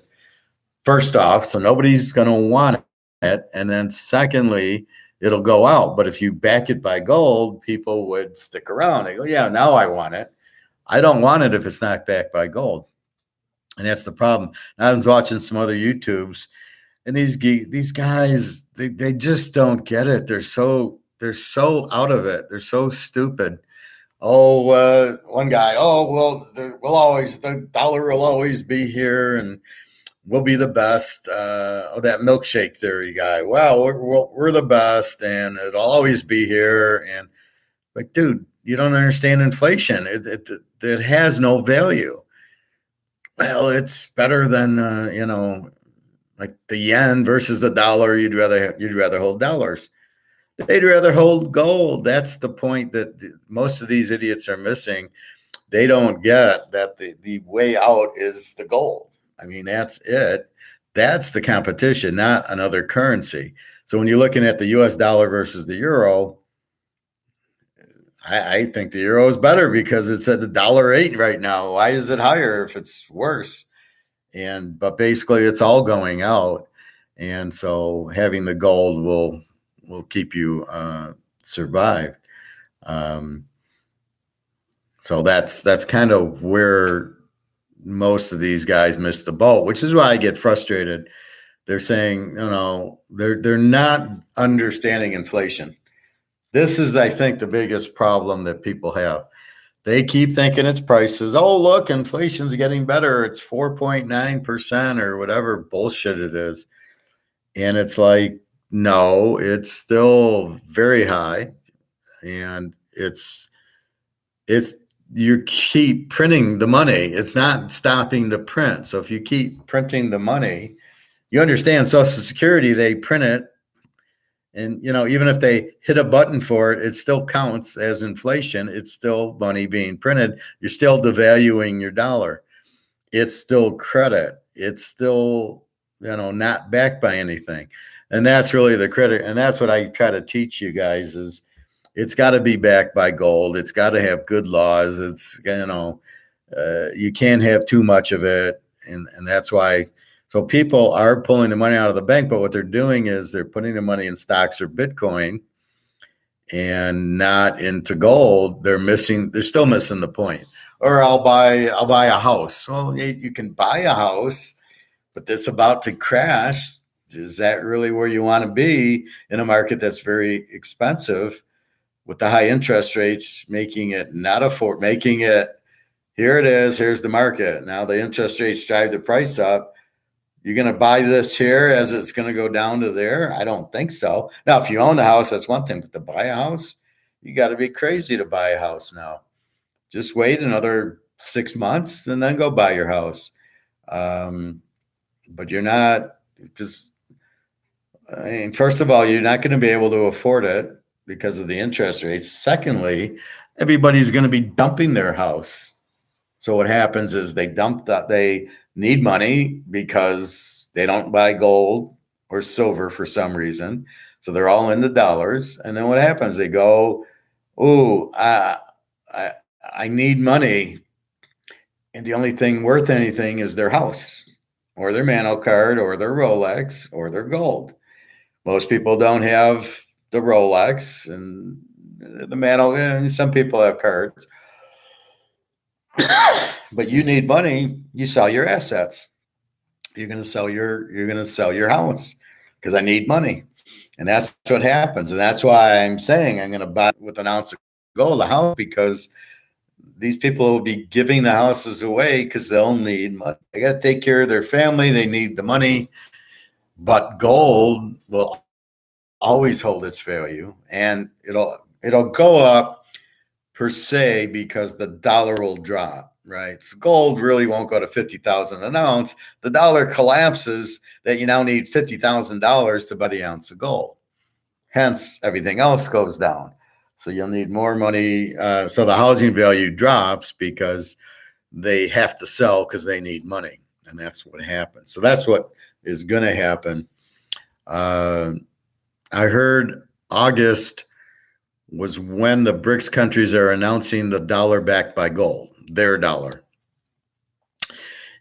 First off, so nobody's going to want it. And then secondly, it'll go out. But if you back it by gold, people would stick around. They go, yeah, now I want it. I don't want it if it's not backed by gold. And that's the problem. I was watching some other YouTubes, and these guys, they just don't get it. They're so out of it. They're so stupid. Oh, one guy, well, the dollar will always be here, and we'll be the best. That milkshake theory guy. Well, we're the best, and it'll always be here. And like, dude, you don't understand inflation. It has no value. Well, it's better than like the yen versus the dollar. You'd rather hold dollars. They'd rather hold gold. That's the point that most of these idiots are missing. They don't get that the way out is the gold. I mean, that's it. That's the competition, not another currency. So when you're looking at the US dollar versus the euro, I think the euro is better because it's at $1.08 right now. Why is it higher if it's worse? But basically it's all going out. And so having the gold will keep you survive. So that's kind of where most of these guys miss the boat, which is why I get frustrated. They're saying, they're not understanding inflation. This is, I think, the biggest problem that people have. They keep thinking it's prices. Oh, look, inflation's getting better. It's 4.9% or whatever bullshit it is. And it's like, no, it's still very high. And it's you keep printing the money. It's not stopping to print. So if you keep printing the money, you understand Social Security, they print it. And, even if they hit a button for it, it still counts as inflation. It's still money being printed. You're still devaluing your dollar. It's still credit. It's still, not backed by anything. And that's really the credit. And that's what I try to teach you guys is it's got to be backed by gold. It's got to have good laws. It's, you can't have too much of it. And that's why. So people are pulling the money out of the bank, but what they're doing is they're putting the money in stocks or Bitcoin and not into gold. They're still missing the point. Or I'll buy a house. Well, you can buy a house, but it's about to crash. Is that really where you want to be in a market that's very expensive with the high interest rates, making it here it is, here's the market. Now the interest rates drive the price up. You're going to buy this here as it's going to go down to there? I don't think so. Now, if you own the house, that's one thing. But to buy a house, you got to be crazy to buy a house now. Just wait another 6 months and then go buy your house. But you're not first of all, you're not going to be able to afford it because of the interest rates. Secondly, everybody's going to be dumping their house. So what happens is they need money because they don't buy gold or silver for some reason. So they're all into dollars. And then what happens? They go, I need money. And the only thing worth anything is their house or their Mano card or their Rolex or their gold. Most people don't have the Rolex and the Mano, and some people have cards. But you need money, you sell your assets. You're going to sell your house because I need money. And that's what happens. And that's why I'm saying I'm going to buy with an ounce of gold a house, because these people will be giving the houses away because they'll need money. They got to take care of their family. They need the money. But gold will always hold its value, and it'll go up per se because the dollar will drop, right? So gold really won't go to 50,000 an ounce. The dollar collapses that you now need $50,000 to buy the ounce of gold. Hence, everything else goes down. So you'll need more money. So the housing value drops because they have to sell because they need money. And that's what happens. So that's what is going to happen. I heard August was when the BRICS countries are announcing the dollar backed by gold, their dollar.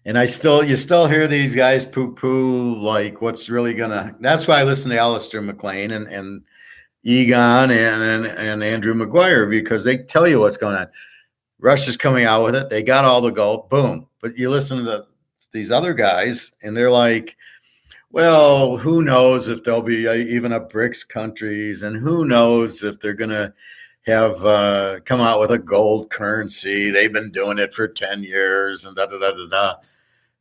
And you still hear these guys poo-poo, like what's really gonna. That's why I listen to Alistair McLean and Egon and Andrew Maguire, because they tell you what's going on. Russia's coming out with it. They got all the gold, boom. But you listen to these other guys, and they're like, well, who knows if there'll be even a BRICS countries, and who knows if they're going to have come out with a gold currency. They've been doing it for 10 years and da-da-da-da-da.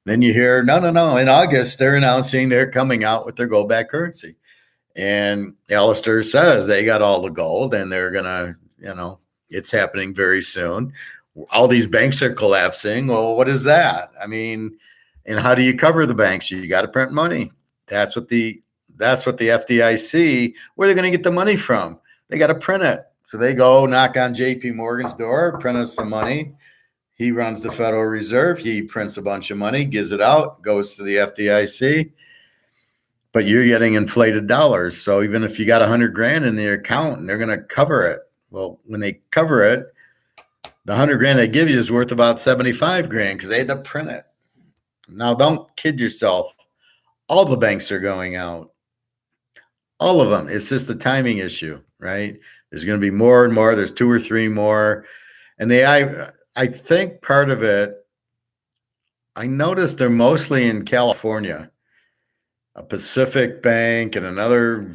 Then you hear, no. In August, they're announcing they're coming out with their gold-backed currency. And Alistair says they got all the gold and they're going to, it's happening very soon. All these banks are collapsing. Well, what is that? I mean, and how do you cover the banks? You got to print money. That's what the FDIC, where they're going to get the money from. They got to print it. So they go knock on JP Morgan's door, print us some money. He runs the Federal Reserve. He prints a bunch of money, gives it out, goes to the FDIC. but you're getting inflated dollars. So even if you got 100 grand in the account and they're going to cover it, well, when they cover it, the 100 grand they give you is worth about 75 grand because they had to print it. Now, don't kid yourself. All the banks are going out. All of them. It's just a timing issue, right? There's going to be more and more. There's 2 or 3 more. And I think part of it, I noticed they're mostly in California. A Pacific Bank and another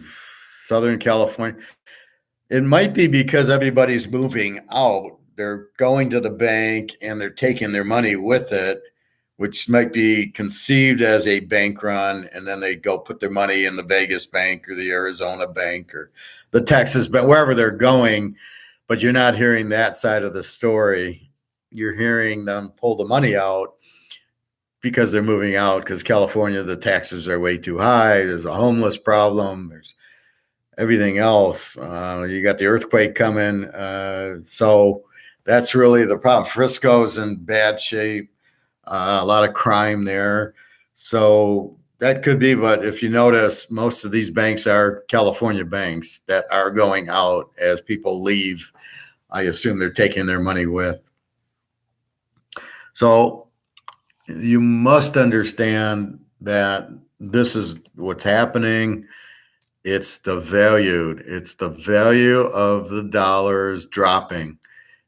Southern California. It might be because everybody's moving out. They're going to the bank and they're taking their money with it, which might be conceived as a bank run. And then they go put their money in the Vegas bank or the Arizona bank or the Texas bank, wherever they're going. But you're not hearing that side of the story. You're hearing them pull the money out because they're moving out, because California, the taxes are way too high. There's a homeless problem. There's everything else. You got the earthquake coming. So that's really the problem. Frisco's in bad shape. A lot of crime there. So that could be, but if you notice, most of these banks are California banks that are going out as people leave. I assume they're taking their money with. So you must understand that this is what's happening. It's the value of the dollars dropping.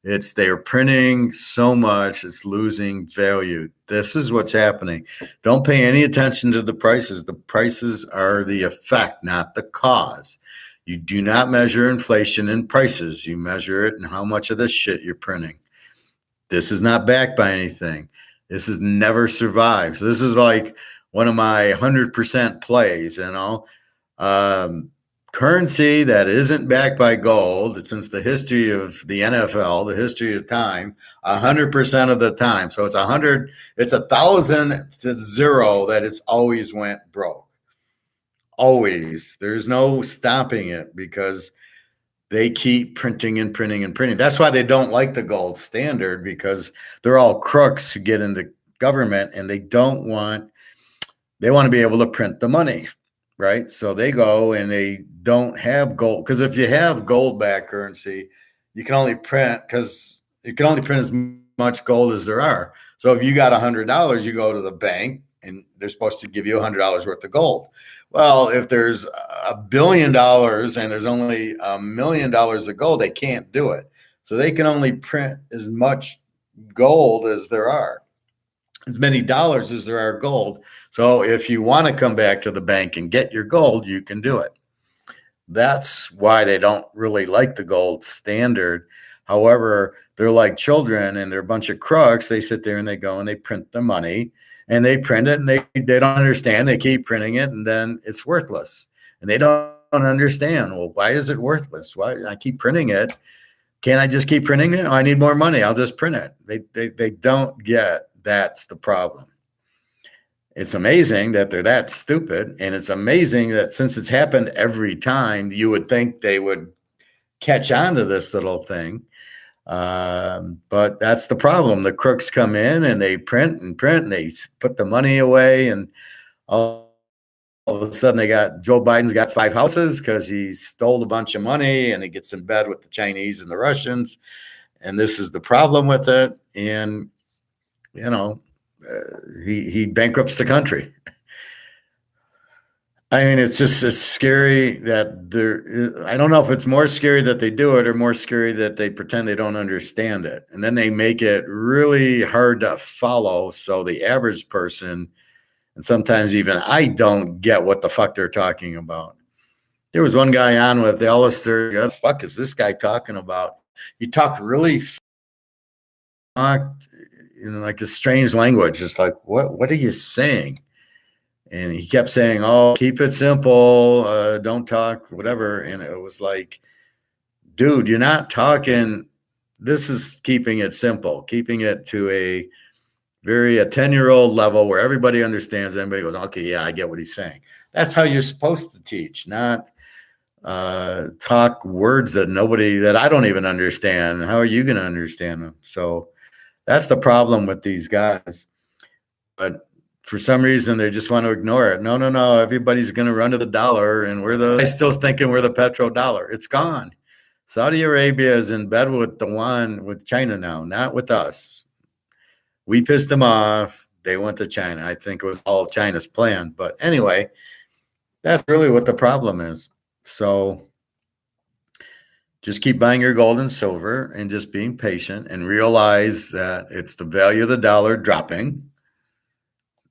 They're printing so much, it's losing value. This is what's happening. Don't pay any attention to the prices. The prices are the effect, not the cause. You do not measure inflation in prices. You measure it in how much of this shit you're printing. This is not backed by anything. This has never survived. So this is like one of my 100% plays, currency that isn't backed by gold, since the history of the NFL, the history of time, 100% of the time. So it's 1,000 to 0 that it's always went broke. Always. There's no stopping it because they keep printing and printing and printing. That's why they don't like the gold standard, because they're all crooks who get into government and they want to be able to print the money, right? So they go and they don't have gold, because if you have gold-backed currency, you can only print as much gold as there are. So if you got $100, you go to the bank and they're supposed to give you $100 worth of gold. Well, if there's $1 billion and there's only $1 million of gold, they can't do it. So they can only print as much gold as there are, as many dollars as there are gold. So if you want to come back to the bank and get your gold, you can do it. That's why they don't really like the gold standard. However, they're like children and they're a bunch of crooks. They sit there and they go and they print the money. And they print it and they don't understand. They keep printing it and then it's worthless. And they don't understand, well, why is it worthless? Why I keep printing it? Can't I just keep printing it? Oh, I need more money. I'll just print it. They don't get that's the problem. It's amazing that they're that stupid. And it's amazing that since it's happened every time, you would think they would catch on to this little thing. But that's the problem. The crooks come in and they print and they put the money away, and all of a sudden Joe Biden's got 5 houses because he stole a bunch of money and he gets in bed with the Chinese and the Russians. And this is the problem with it. And, he bankrupts the country. I mean, it's scary that I don't know if it's more scary that they do it or more scary that they pretend they don't understand it. And then they make it really hard to follow. So the average person, and sometimes even I, don't get what the fuck they're talking about. There was one guy on with Alistair. What the fuck is this guy talking about? He talked really like a strange language. It's like, what are you saying? And he kept saying, oh, keep it simple. Don't talk, whatever. And it was like, dude, you're not talking. This is keeping it simple, keeping it to a 10-year-old level where everybody understands. Everybody goes, okay, yeah, I get what he's saying. That's how you're supposed to teach, not talk words that I don't even understand. How are you going to understand them? So that's the problem with these guys. But for some reason, they just want to ignore it. No. Everybody's going to run to the dollar, and I still thinking we're the petrodollar. It's gone. Saudi Arabia is in bed with the yuan with China now, not with us. We pissed them off. They went to China. I think it was all China's plan. But anyway, that's really what the problem is. So just keep buying your gold and silver and just being patient and realize that it's the value of the dollar dropping.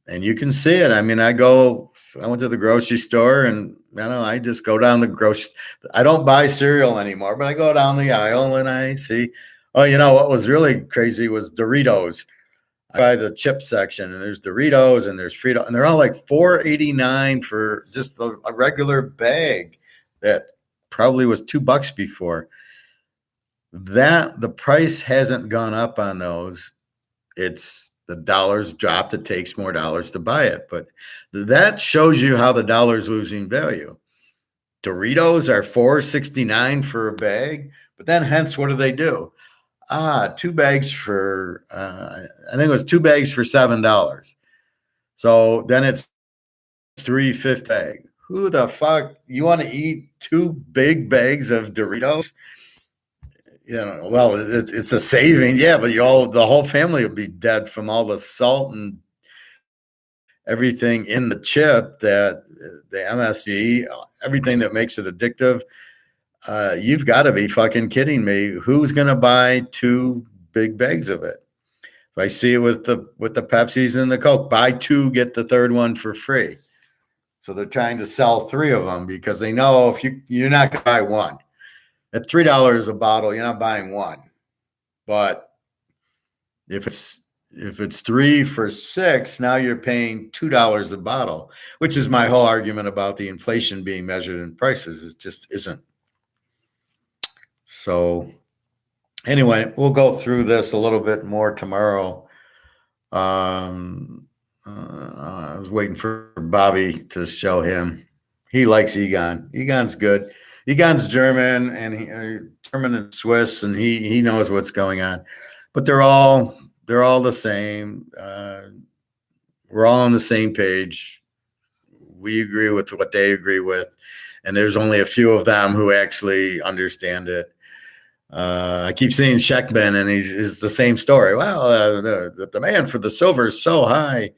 And you can see it. I mean, I went to the grocery store and I just go down the grocery. I don't buy cereal anymore, but I go down the aisle and I see, what was really crazy was Doritos. I buy the chip section and there's Doritos and there's Frito, and they're all like $4.89 for just a regular bag that probably was $2 before. That the price hasn't gone up on those. It's the dollars dropped. It takes more dollars to buy it. But that shows you how the dollar's losing value. Doritos are $4.69 for a bag, but then hence what do? 2 bags for, I think it was 2 bags for $7. So then it's $3.50 bag. Who the fuck, you want to eat 2 big bags of Doritos? Well, it's a saving, yeah, but the whole family will be dead from all the salt and everything in the chip, that the MSG, everything that makes it addictive. You've got to be fucking kidding me. Who's going to buy 2 big bags of it? So I see it with the Pepsis and the Coke. Buy 2, get the third one for free. So they're trying to sell 3 of them because they know if you're not going to buy one. At $3 a bottle, you're not buying one. But if it's 3 for $6, now you're paying $2 a bottle, which is my whole argument about the inflation being measured in prices. It just isn't. So anyway, we'll go through this a little bit more tomorrow. I was waiting for Bobby to show him. He likes Egon. Egon's good. Egon's German and German and Swiss, and he knows what's going on. But they're all the same. We're all on the same page. We agree with what they agree with, and there's only a few of them who actually understand it. I keep seeing Sheckman, and he's the same story. Well, the demand for the silver is so high.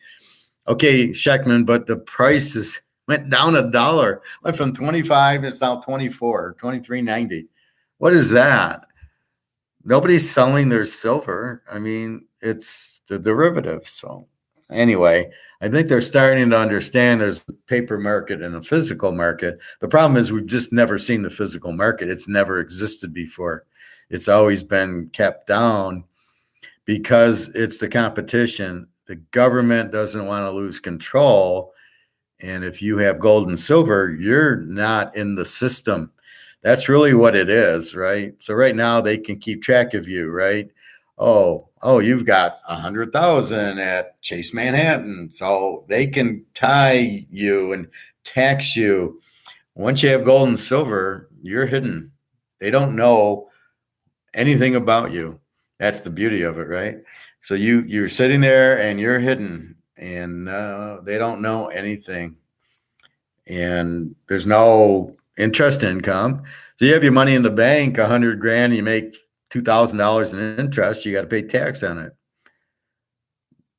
Okay, Sheckman, but the price went down $1. Went from 25, it's now 24, 23.90. What is that? Nobody's selling their silver. I mean, it's the derivative. So anyway, I think they're starting to understand there's a paper market and a physical market. The problem is we've just never seen the physical market. It's never existed before. It's always been kept down because it's the competition. The government doesn't want to lose control. And if you have gold and silver, you're not in the system. That's really what it is, right? So right now they can keep track of you, right? Oh, you've got 100,000 at Chase Manhattan. So they can tie you and tax you. Once you have gold and silver, you're hidden. They don't know anything about you. That's the beauty of it, right? So you're sitting there and you're hidden, and they don't know anything. And there's no interest income. So you have your money in the bank, 100 grand, you make $2,000 in interest, you got to pay tax on it.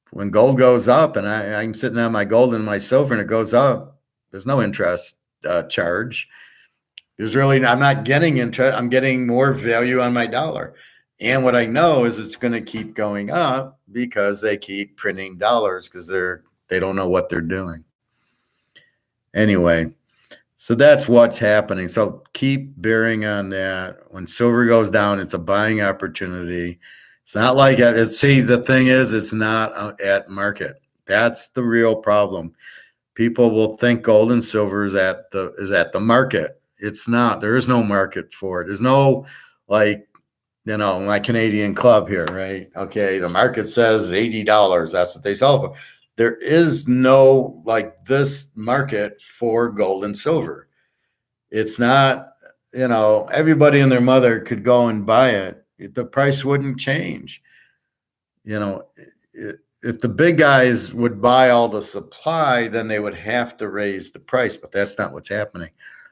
When gold goes up, and I'm sitting on my gold and my silver, and it goes up, there's no interest charge. I'm not getting interest. I'm getting more value on my dollar. And what I know is it's going to keep going up because they keep printing dollars because they don't know what they're doing. Anyway, so that's what's happening. So keep bearing on that. When silver goes down, it's a buying opportunity. It's not like the thing is, it's not at market. That's the real problem. People will think gold and silver is at the market. It's not. There is no market for it. There's no my Canadian club here, right? Okay, the market says $80. That's what they sell for. There is no this market for gold and silver. It's not, everybody and their mother could go and buy it. The price wouldn't change. if the big guys would buy all the supply, then they would have to raise the price, but that's not what's happening.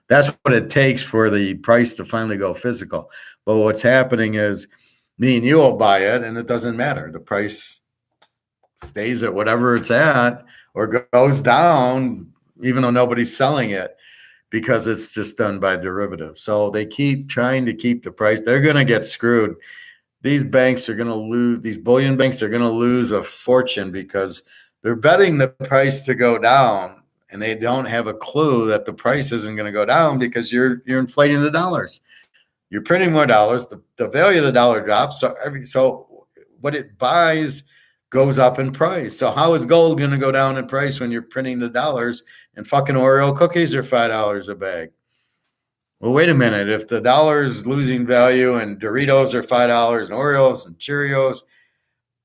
That's what it takes for the price to finally go physical. But what's happening is me and you will buy it, and it doesn't matter. The price stays at whatever it's at or goes down, even though nobody's selling it, because it's just done by derivative. So they keep trying to keep the price. They're going to get screwed. These banks are going to lose, these bullion banks are going to lose a fortune because they're betting the price to go down, and they don't have a clue that the price isn't going to go down because you're inflating the dollars. You're printing more dollars. The value of the dollar drops. So what it buys goes up in price. So how is gold going to go down in price when you're printing the dollars and fucking Oreo cookies are $5 a bag? Well, wait a minute. If the dollar is losing value and Doritos are $5 and Oreos and Cheerios,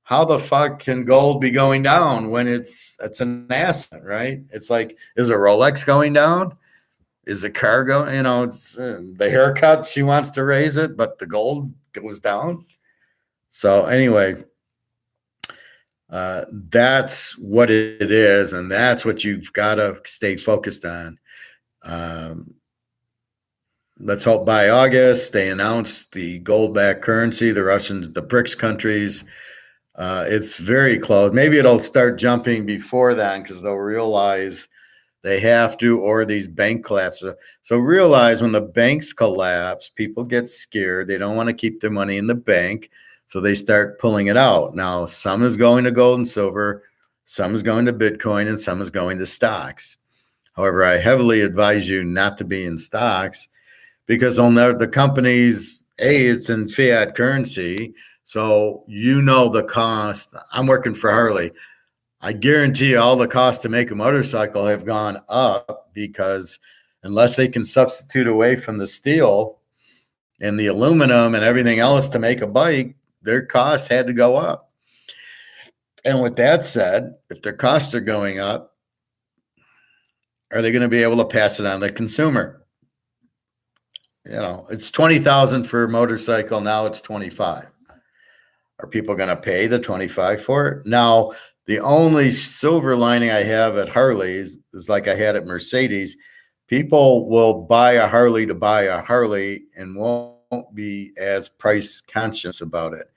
how the fuck can gold be going down when it's an asset, right? It's like, is a Rolex going down? Is a car going? It's the haircut. She wants to raise it, but the gold goes down. So anyway, that's what it is, and that's what you've got to stay focused on. Let's hope by August they announce the gold-backed currency, the Russians, the BRICS countries. It's very close. Maybe it'll start jumping before then because they'll realize they have to, or these bank collapses. So realize when the banks collapse, people get scared. They don't want to keep their money in the bank, so they start pulling it out. Now, some is going to gold and silver, some is going to Bitcoin, and some is going to stocks. However, I heavily advise you not to be in stocks because the companies, it's in fiat currency, so the cost. I'm working for Harley. I guarantee you all the costs to make a motorcycle have gone up because unless they can substitute away from the steel and the aluminum and everything else to make a bike, their costs had to go up. And with that said, if their costs are going up, are they going to be able to pass it on to the consumer? It's $20,000 for a motorcycle. Now it's 25. Are people going to pay the 25 for it? Now, the only silver lining I have at Harley's is like I had at Mercedes. People will buy a Harley to buy a Harley and won't be as price conscious about it.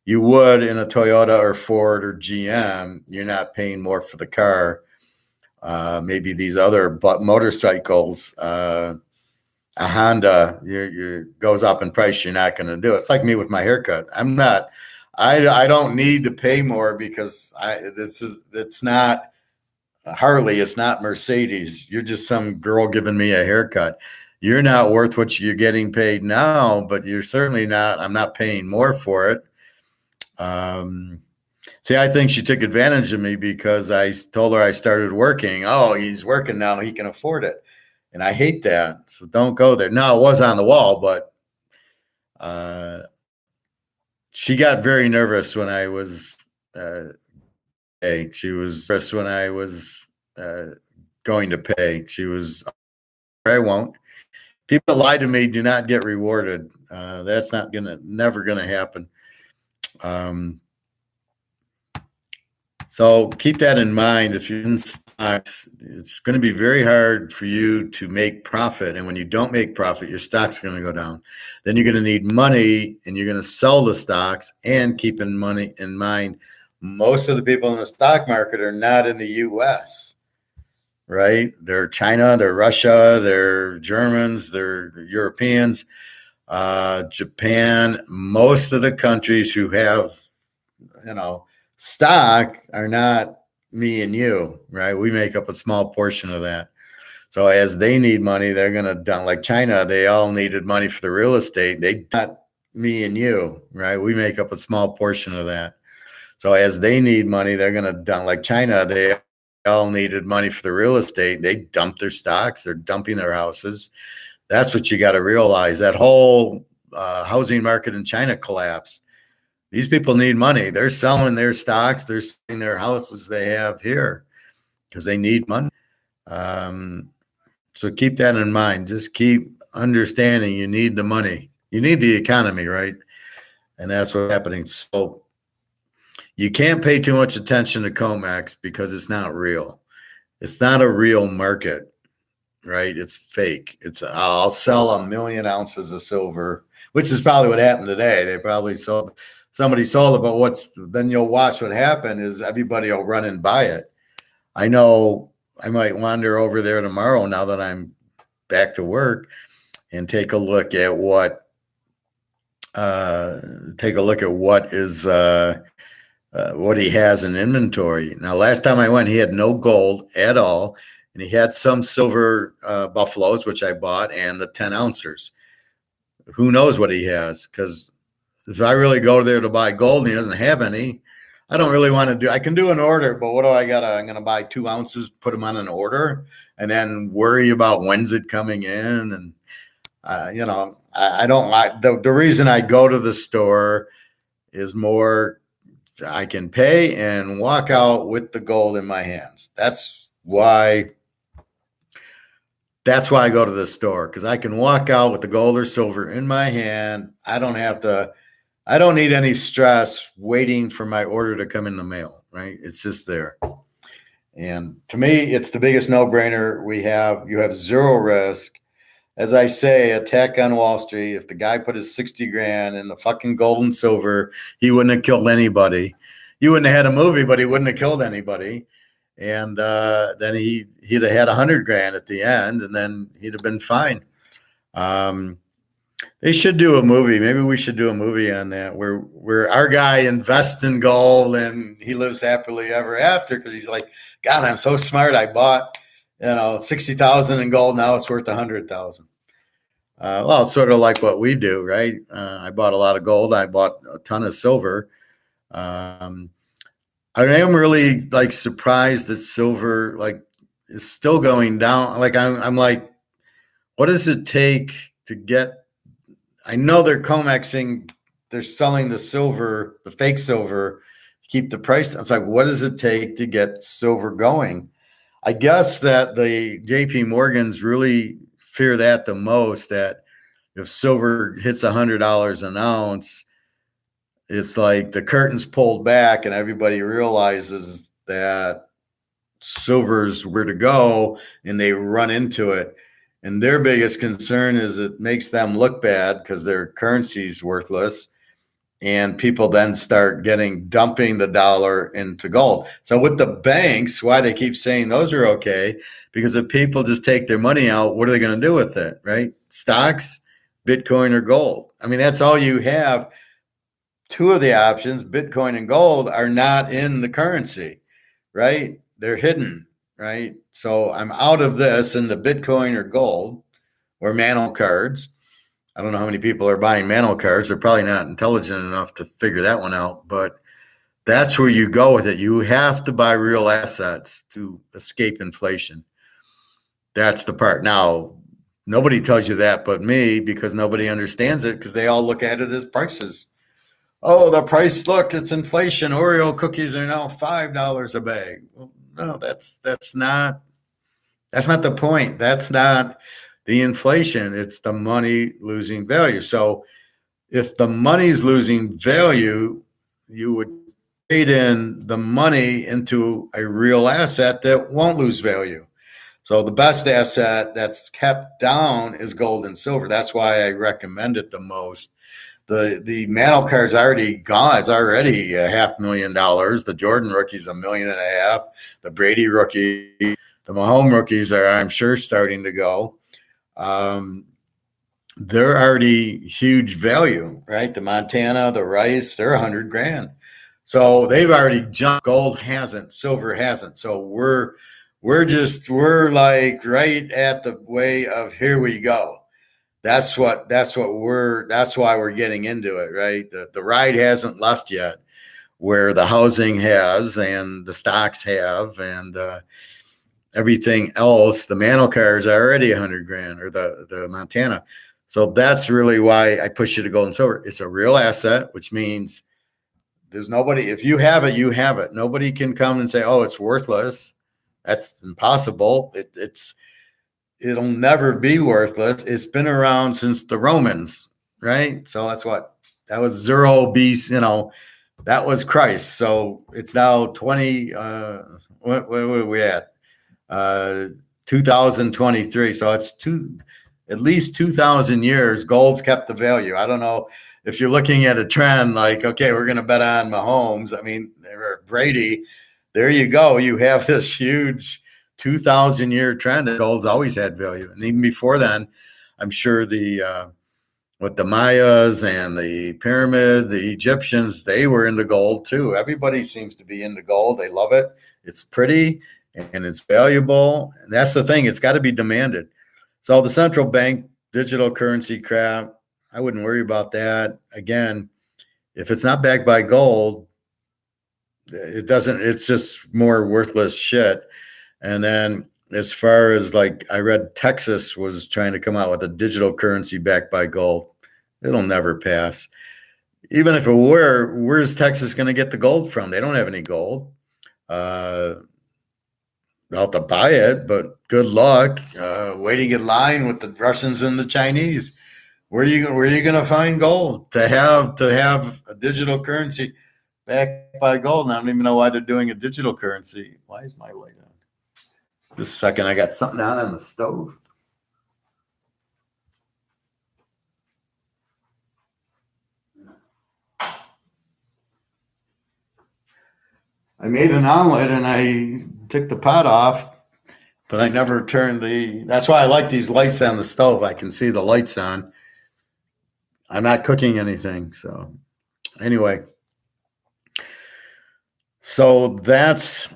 You would in a Toyota or Ford or GM. You're not paying more for the car. Maybe these other motorcycles, a Honda, goes up in price. You're not going to do it. It's like me with my haircut. I don't need to pay more because it's not Harley. It's not Mercedes. You're just some girl giving me a haircut. You're not worth what you're getting paid now, but you're certainly not. I'm not paying more for it. See, I think she took advantage of me because I told her I started working. Oh, he's working now. He can afford it. And I hate that. So don't go there. No, it was on the wall, but she got very nervous when I was she was nervous when I was going to pay. She was, I won't. People that lie to me do not get rewarded. That's never gonna happen. So keep that in mind. If you're in stocks, it's going to be very hard for you to make profit. And when you don't make profit, your stock's going to go down. Then you're going to need money and you're going to sell the stocks. And keep in mind, most of the people in the stock market are not in the U.S., right? They're China, they're Russia, they're Germans, they're Europeans, Japan. Most of the countries who have, stock are not me and you, right? We make up a small portion of that. So as they need money, they're going to dump. Like China, they all needed money for the real estate. They not me and you, right? We make up a small portion of that. So as they need money, they're going to dump. Like China, they all needed money for the real estate. They dumped their stocks. They're dumping their houses. That's what you got to realize. That whole housing market in China collapsed. These people need money. They're selling their stocks. They're selling their houses they have here because they need money. So keep that in mind. Just keep understanding you need the money. You need the economy, right? And that's what's happening. So You can't pay too much attention to COMEX because it's not real. It's not a real market, right? It's fake. I'll sell 1 million ounces of silver, which is probably what happened today. They probably somebody sold it, but then you'll watch what happened is everybody will run and buy it. I know I might wander over there tomorrow now that I'm back to work and take a look at what is what he has in inventory. Now, last time I went, he had no gold at all, and he had some silver buffaloes, which I bought, and the 10 ounces. Who knows what he has? Because if I really go there to buy gold and he doesn't have any, I don't really want to do. I can do an order, but what do I got? I'm going to buy 2 ounces, put them on an order, and then worry about when's it coming in. And I don't like the reason I go to the store is more. I can pay and walk out with the gold in my hands. That's why I go to the store, because I can walk out with the gold or silver in my hand. I don't need any stress waiting for my order to come in the mail, right? It's just there. And to me, it's the biggest no-brainer we have. You have zero risk. As I say, attack on Wall Street. If the guy put his 60 grand in the fucking gold and silver, he wouldn't have killed anybody. You wouldn't have had a movie, but he wouldn't have killed anybody. And then he'd have had 100 grand at the end, and then he'd have been fine. They should do a movie. Maybe we should do a movie on that where our guy invests in gold and he lives happily ever after, because he's like, God, I'm so smart. I bought 60,000 in gold. Now it's worth 100,000. Well, it's sort of like what we do, right? I bought a lot of gold. I bought a ton of silver. I am really surprised that silver is still going down. I'm like, what does it take to get? I know they're COMEXing, they're selling the silver, the fake silver, to keep the price. It's like, what does it take to get silver going? I guess that the JP Morgans really fear that the most, that if silver hits $100 an ounce, it's like the curtain's pulled back and everybody realizes that silver's where to go, and they run into it. And their biggest concern is it makes them look bad because their currency's worthless. And people then start dumping the dollar into gold. So with the banks, why they keep saying those are okay, because if people just take their money out, what are they going to do with it, right? Stocks, Bitcoin, or gold. I mean, that's all you have. 2 of the options, Bitcoin and gold, are not in the currency, right? They're hidden, right? So I'm out of this in the Bitcoin or gold or Mano cards. I don't know how many people are buying Mano cards. They're probably not intelligent enough to figure that one out, but that's where you go with it. You have to buy real assets to escape inflation. That's the part. Now, nobody tells you that but me, because nobody understands it, because they all look at it as prices. Oh, the price, look, it's inflation. Oreo cookies are now $5 a bag. Well, no, that's not the point. That's not the inflation. It's the money losing value. So if the money's losing value, you would trade in the money into a real asset that won't lose value. So the best asset that's kept down is gold and silver. That's why I recommend it the most. The Mantle card's already gone. It's already $500,000. The Jordan rookie's $1.5 million. The Brady rookie, the Mahomes rookies are, I'm sure, starting to go. They're already huge value, right? The Montana, the Rice, they're 100 grand. So they've already jumped. Gold hasn't, silver hasn't. So we're like right at the way of here we go. That's why we're getting into it, right? The ride hasn't left yet, where the housing has and the stocks have, and everything else. The Mantle cars are already 100 grand, or the Montana. So that's really why I push you to gold and silver. It's a real asset, which means there's nobody. If you have it, you have it. Nobody can come and say, "Oh, it's worthless." That's impossible. It'll never be worthless. It's been around since the Romans, right? So that was 0 BC, That was Christ. So it's now 20, what are we at? 2023. So it's at least 2,000 years, gold's kept the value. I don't know if you're looking at a trend like, okay, we're going to bet on Mahomes. I mean, Brady, there you go. You have this huge 2,000-year trend that gold's always had value. And even before then, I'm sure with the Mayas and the pyramid, the Egyptians, they were into gold too. Everybody seems to be into gold. They love it. It's pretty and it's valuable. And that's the thing. It's got to be demanded. So the central bank digital currency crap, I wouldn't worry about that. Again, if it's not backed by gold, it's just more worthless shit. And then as far as like, I read Texas was trying to come out with a digital currency backed by gold. It'll never pass. Even if it were, where's Texas going to get the gold from? They don't have any gold. They'll have to buy it, but good luck waiting in line with the Russians and the Chinese. Where are you going to find gold to have a digital currency backed by gold? And I don't even know why they're doing a digital currency. Why is my light on? Just a second, I got something on the stove. I made an omelet and I took the pot off, but I never turned that's why I like these lights on the stove. I can see the lights on. I'm not cooking anything. So anyway, so that's,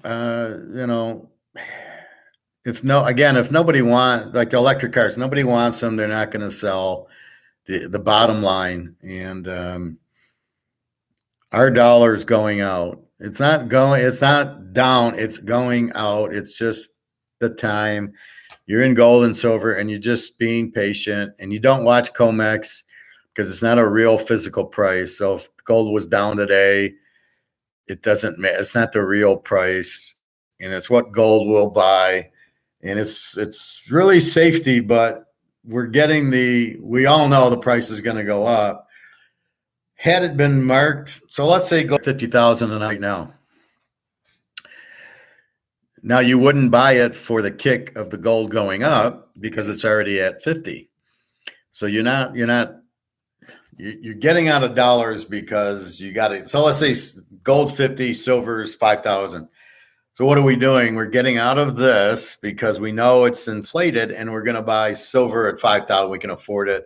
if nobody wants, like the electric cars, nobody wants them, they're not going to sell. The bottom line. And our dollar is going out. It's not down, it's going out. It's just the time. You're in gold and silver and you're just being patient and you don't watch COMEX because it's not a real physical price. So if gold was down today, it's not the real price, and it's what gold will buy. And it's really safety, but we all know the price is going to go up. Had it been marked, so let's say go 50,000 a night now. Now you wouldn't buy it for the kick of the gold going up because it's already at 50. So you're getting out of dollars because you got it. So let's say gold's 50, silver's 5,000. So what are we doing? We're getting out of this because we know it's inflated and we're going to buy silver at 5,000. We can afford it.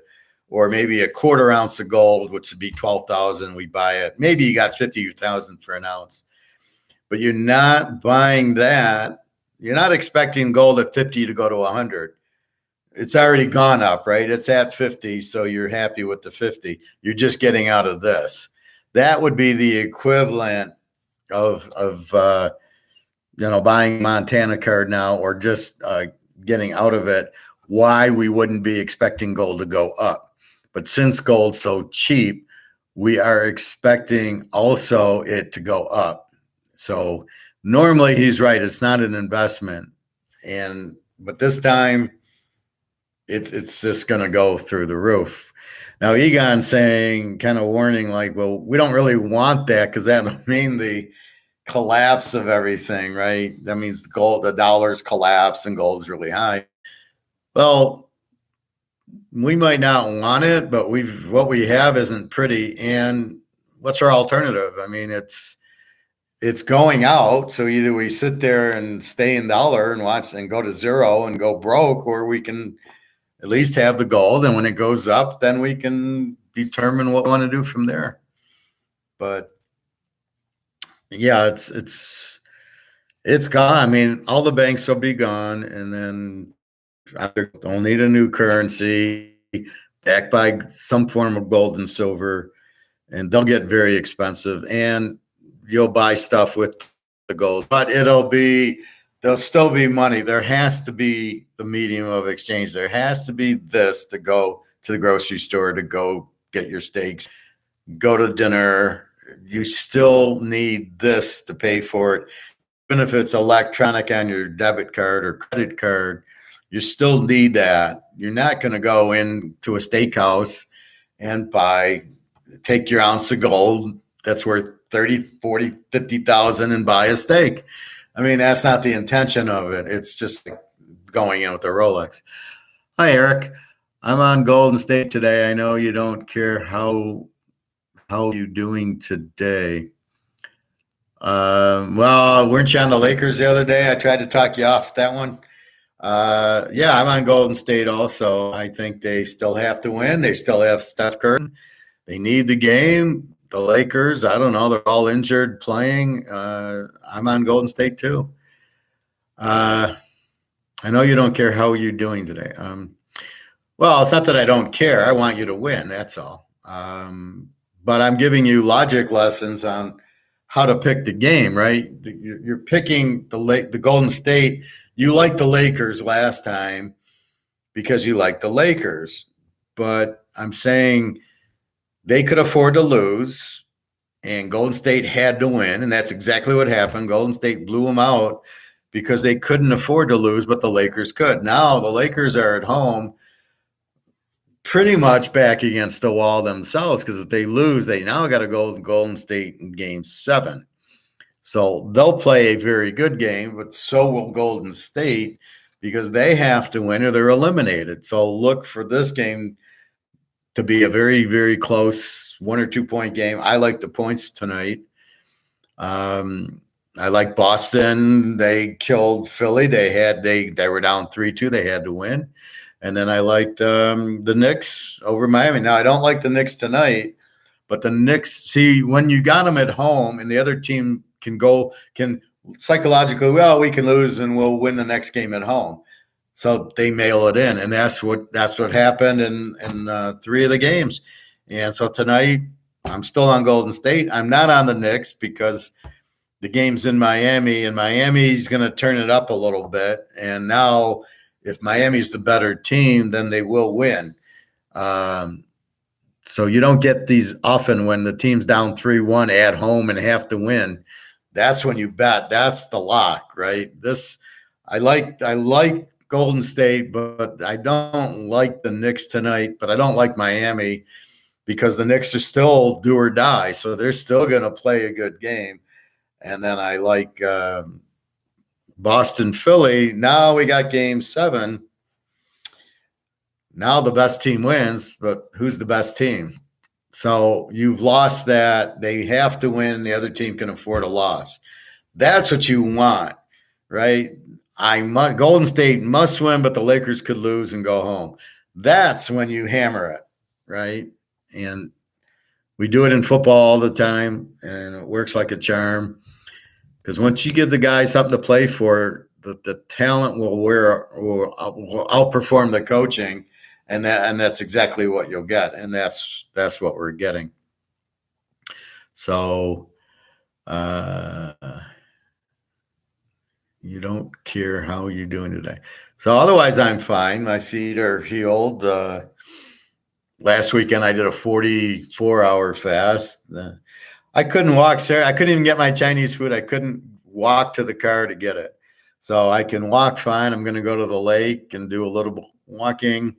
Or maybe a quarter ounce of gold, which would be 12,000. We buy it. Maybe you got 50,000 for an ounce, but you're not buying that. You're not expecting gold at 50 to go to 100. It's already gone up, right? It's at 50. So you're happy with the 50. You're just getting out of this. That would be the equivalent of buying Montana card now, or just getting out of it. Why we wouldn't be expecting gold to go up. But since gold's so cheap, we are expecting also it to go up. So normally he's right. It's not an investment. But this time it's just going to go through the roof. Now, Egon's saying, kind of warning, like, well, we don't really want that because that would mean the collapse of everything, right? That means the dollar's collapse and gold's really high. Well, we might not want it, but what we have isn't pretty. And what's our alternative? I mean, it's going out. So either we sit there and stay in dollar and watch and go to zero and go broke, or we can at least have the gold. And when it goes up, then we can determine what we want to do from there. But yeah, it's gone. I mean, all the banks will be gone, and then they'll need a new currency backed by some form of gold and silver, and they'll get very expensive. And you'll buy stuff with the gold, but there'll still be money. There has to be the medium of exchange. There has to be this to go to the grocery store, to go get your steaks, go to dinner. You still need this to pay for it. Even if it's electronic on your debit card or credit card, you still need that. You're not going to go into a steakhouse and take your ounce of gold that's worth 30, 40, 50,000 and buy a steak. I mean, that's not the intention of it. It's just going in with a Rolex. Hi, Eric. I'm on Golden State today. I know you don't care how you doing today. Well, weren't you on the Lakers the other day? I tried to talk you off that one. Yeah, I'm on Golden State also. I think they still have to win. They still have Steph Curry. They need the game. The Lakers, I don't know. They're all injured playing. I'm on Golden State too. I know you don't care how you're doing today. Well, it's not that I don't care. I want you to win. That's all. But I'm giving you logic lessons on how to pick the game, right? You're picking the Golden State. You liked the Lakers last time because you like the Lakers. But I'm saying they could afford to lose, and Golden State had to win, and that's exactly what happened. Golden State blew them out because they couldn't afford to lose, but the Lakers could. Now the Lakers are at home pretty much back against the wall themselves, because if they lose, they now got to go to Golden State in Game 7. So they'll play a very good game, but so will Golden State, because they have to win or they're eliminated. So look for this game to be a very, very close 1 or 2 point game. I like the points tonight. I like Boston. They killed Philly. They were down 3-2. They had to win. And then I liked the Knicks over Miami. Now, I don't like the Knicks tonight, but the Knicks, see, when you got them at home and the other team can psychologically, well, we can lose and we'll win the next game at home. So they mail it in, and that's what happened in 3 of the games. And so tonight, I'm still on Golden State. I'm not on the Knicks because the game's in Miami, and Miami's going to turn it up a little bit. And now, if Miami's the better team, then they will win. So you don't get these often when the team's down 3-1 at home and have to win. That's when you bet. That's the lock, right? I like Golden State, but I don't like the Knicks tonight. But I don't like Miami because the Knicks are still do or die, so they're still going to play a good game. And then I like Boston, Philly. Now we got Game 7. Now the best team wins, but who's the best team? So you've lost that. They have to win. The other team can afford a loss. That's what you want, right? Golden State must win, but the Lakers could lose and go home. That's when you hammer it, right? And we do it in football all the time, and it works like a charm. Because once you give the guys something to play for, the talent will outperform the coaching, and that's exactly what you'll get, and that's what we're getting. So you don't care how you're doing today. So otherwise, I'm fine. My feet are healed. Last weekend, I did a 44-hour fast. I couldn't walk, Sarah. I couldn't even get my Chinese food. I couldn't walk to the car to get it. So I can walk fine. I'm going to go to the lake and do a little walking,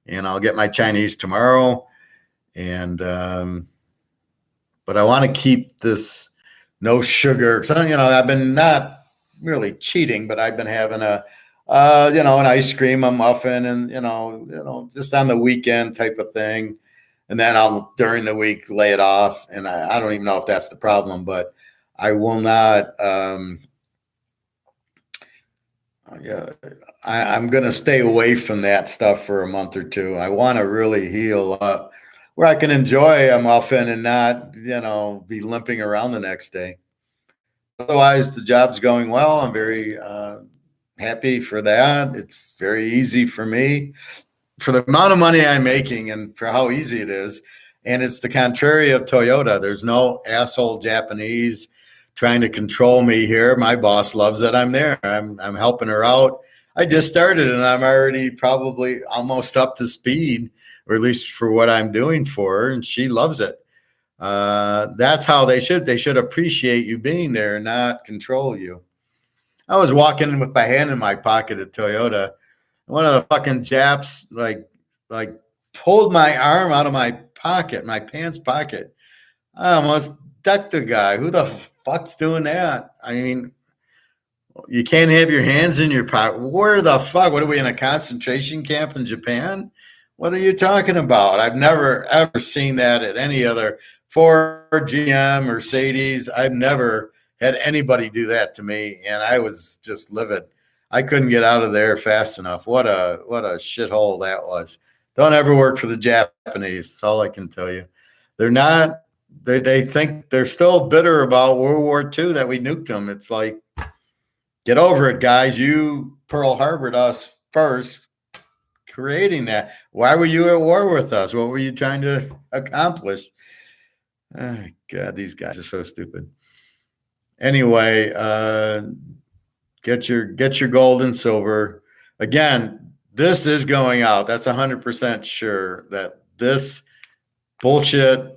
and I'll get my Chinese tomorrow. And but I want to keep this no sugar. So, I've been not really cheating, but I've been having an ice cream, a muffin, and, just on the weekend type of thing. And then I'll, during the week, lay it off. And I don't even know if that's the problem, but I will not. I'm going to stay away from that stuff for a month or two. I want to really heal up where I can enjoy a muffin and not, be limping around the next day. Otherwise, the job's going well. I'm very happy for that. It's very easy for me. For the amount of money I'm making and for how easy it is. And it's the contrary of Toyota. There's no asshole Japanese trying to control me here. My boss loves that I'm there. I'm helping her out. I just started and I'm already probably almost up to speed, or at least for what I'm doing for her, and she loves it. That's how they should. They should appreciate you being there and not control you. I was walking in with my hand in my pocket at Toyota. One of the fucking Japs like pulled my arm out of my pocket, my pants pocket. I almost protect the guy. Who the fuck's doing that? I mean, you can't have your hands in your pocket. Where the fuck? What are we in a concentration camp in Japan? What are you talking about? I've never ever seen that at any other Ford, GM, Mercedes. I've never had anybody do that to me, and I was just livid. I couldn't get out of there fast enough. What a shithole that was. Don't ever work for the Japanese. That's all I can tell you. They're not. They think they're still bitter about World War II that we nuked them. It's like, get over it, guys. You Pearl Harbored us first, creating that. Why were you at war with us? What were you trying to accomplish? Oh, God, these guys are so stupid. Anyway, get your gold and silver. Again, this is going out. That's 100% sure that this bullshit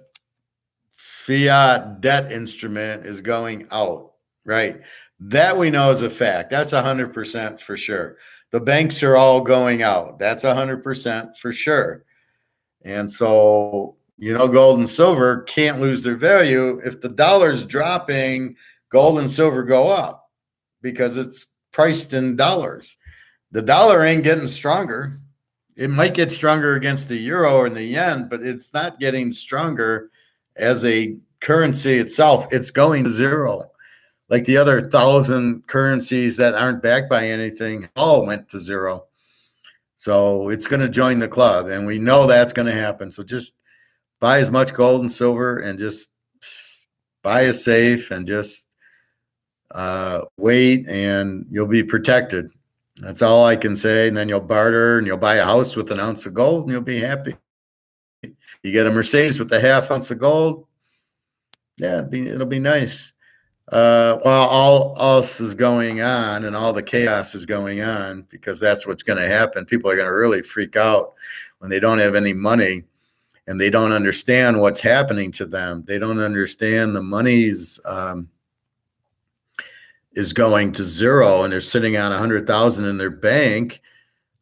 fiat debt instrument is going out, right? That we know is a fact. That's 100% for sure. The banks are all going out. That's 100% for sure. And so, gold and silver can't lose their value. If the dollar's dropping, gold and silver go up because it's priced in dollars. The dollar ain't getting stronger. It might get stronger against the euro and the yen, but it's not getting stronger as a currency itself. It's going to zero. Like the other 1,000 currencies that aren't backed by anything all went to zero. So it's going to join the club, and we know that's going to happen. So just buy as much gold and silver and just buy a safe and just wait, and you'll be protected. That's all I can say. And then you'll barter and you'll buy a house with an ounce of gold and you'll be happy. You get a Mercedes with a half ounce of gold. Yeah, it'll be nice. While all else is going on and all the chaos is going on, because that's what's going to happen. People are going to really freak out when they don't have any money and they don't understand what's happening to them. They don't understand the money's is going to zero and they're sitting on 100,000 in their bank.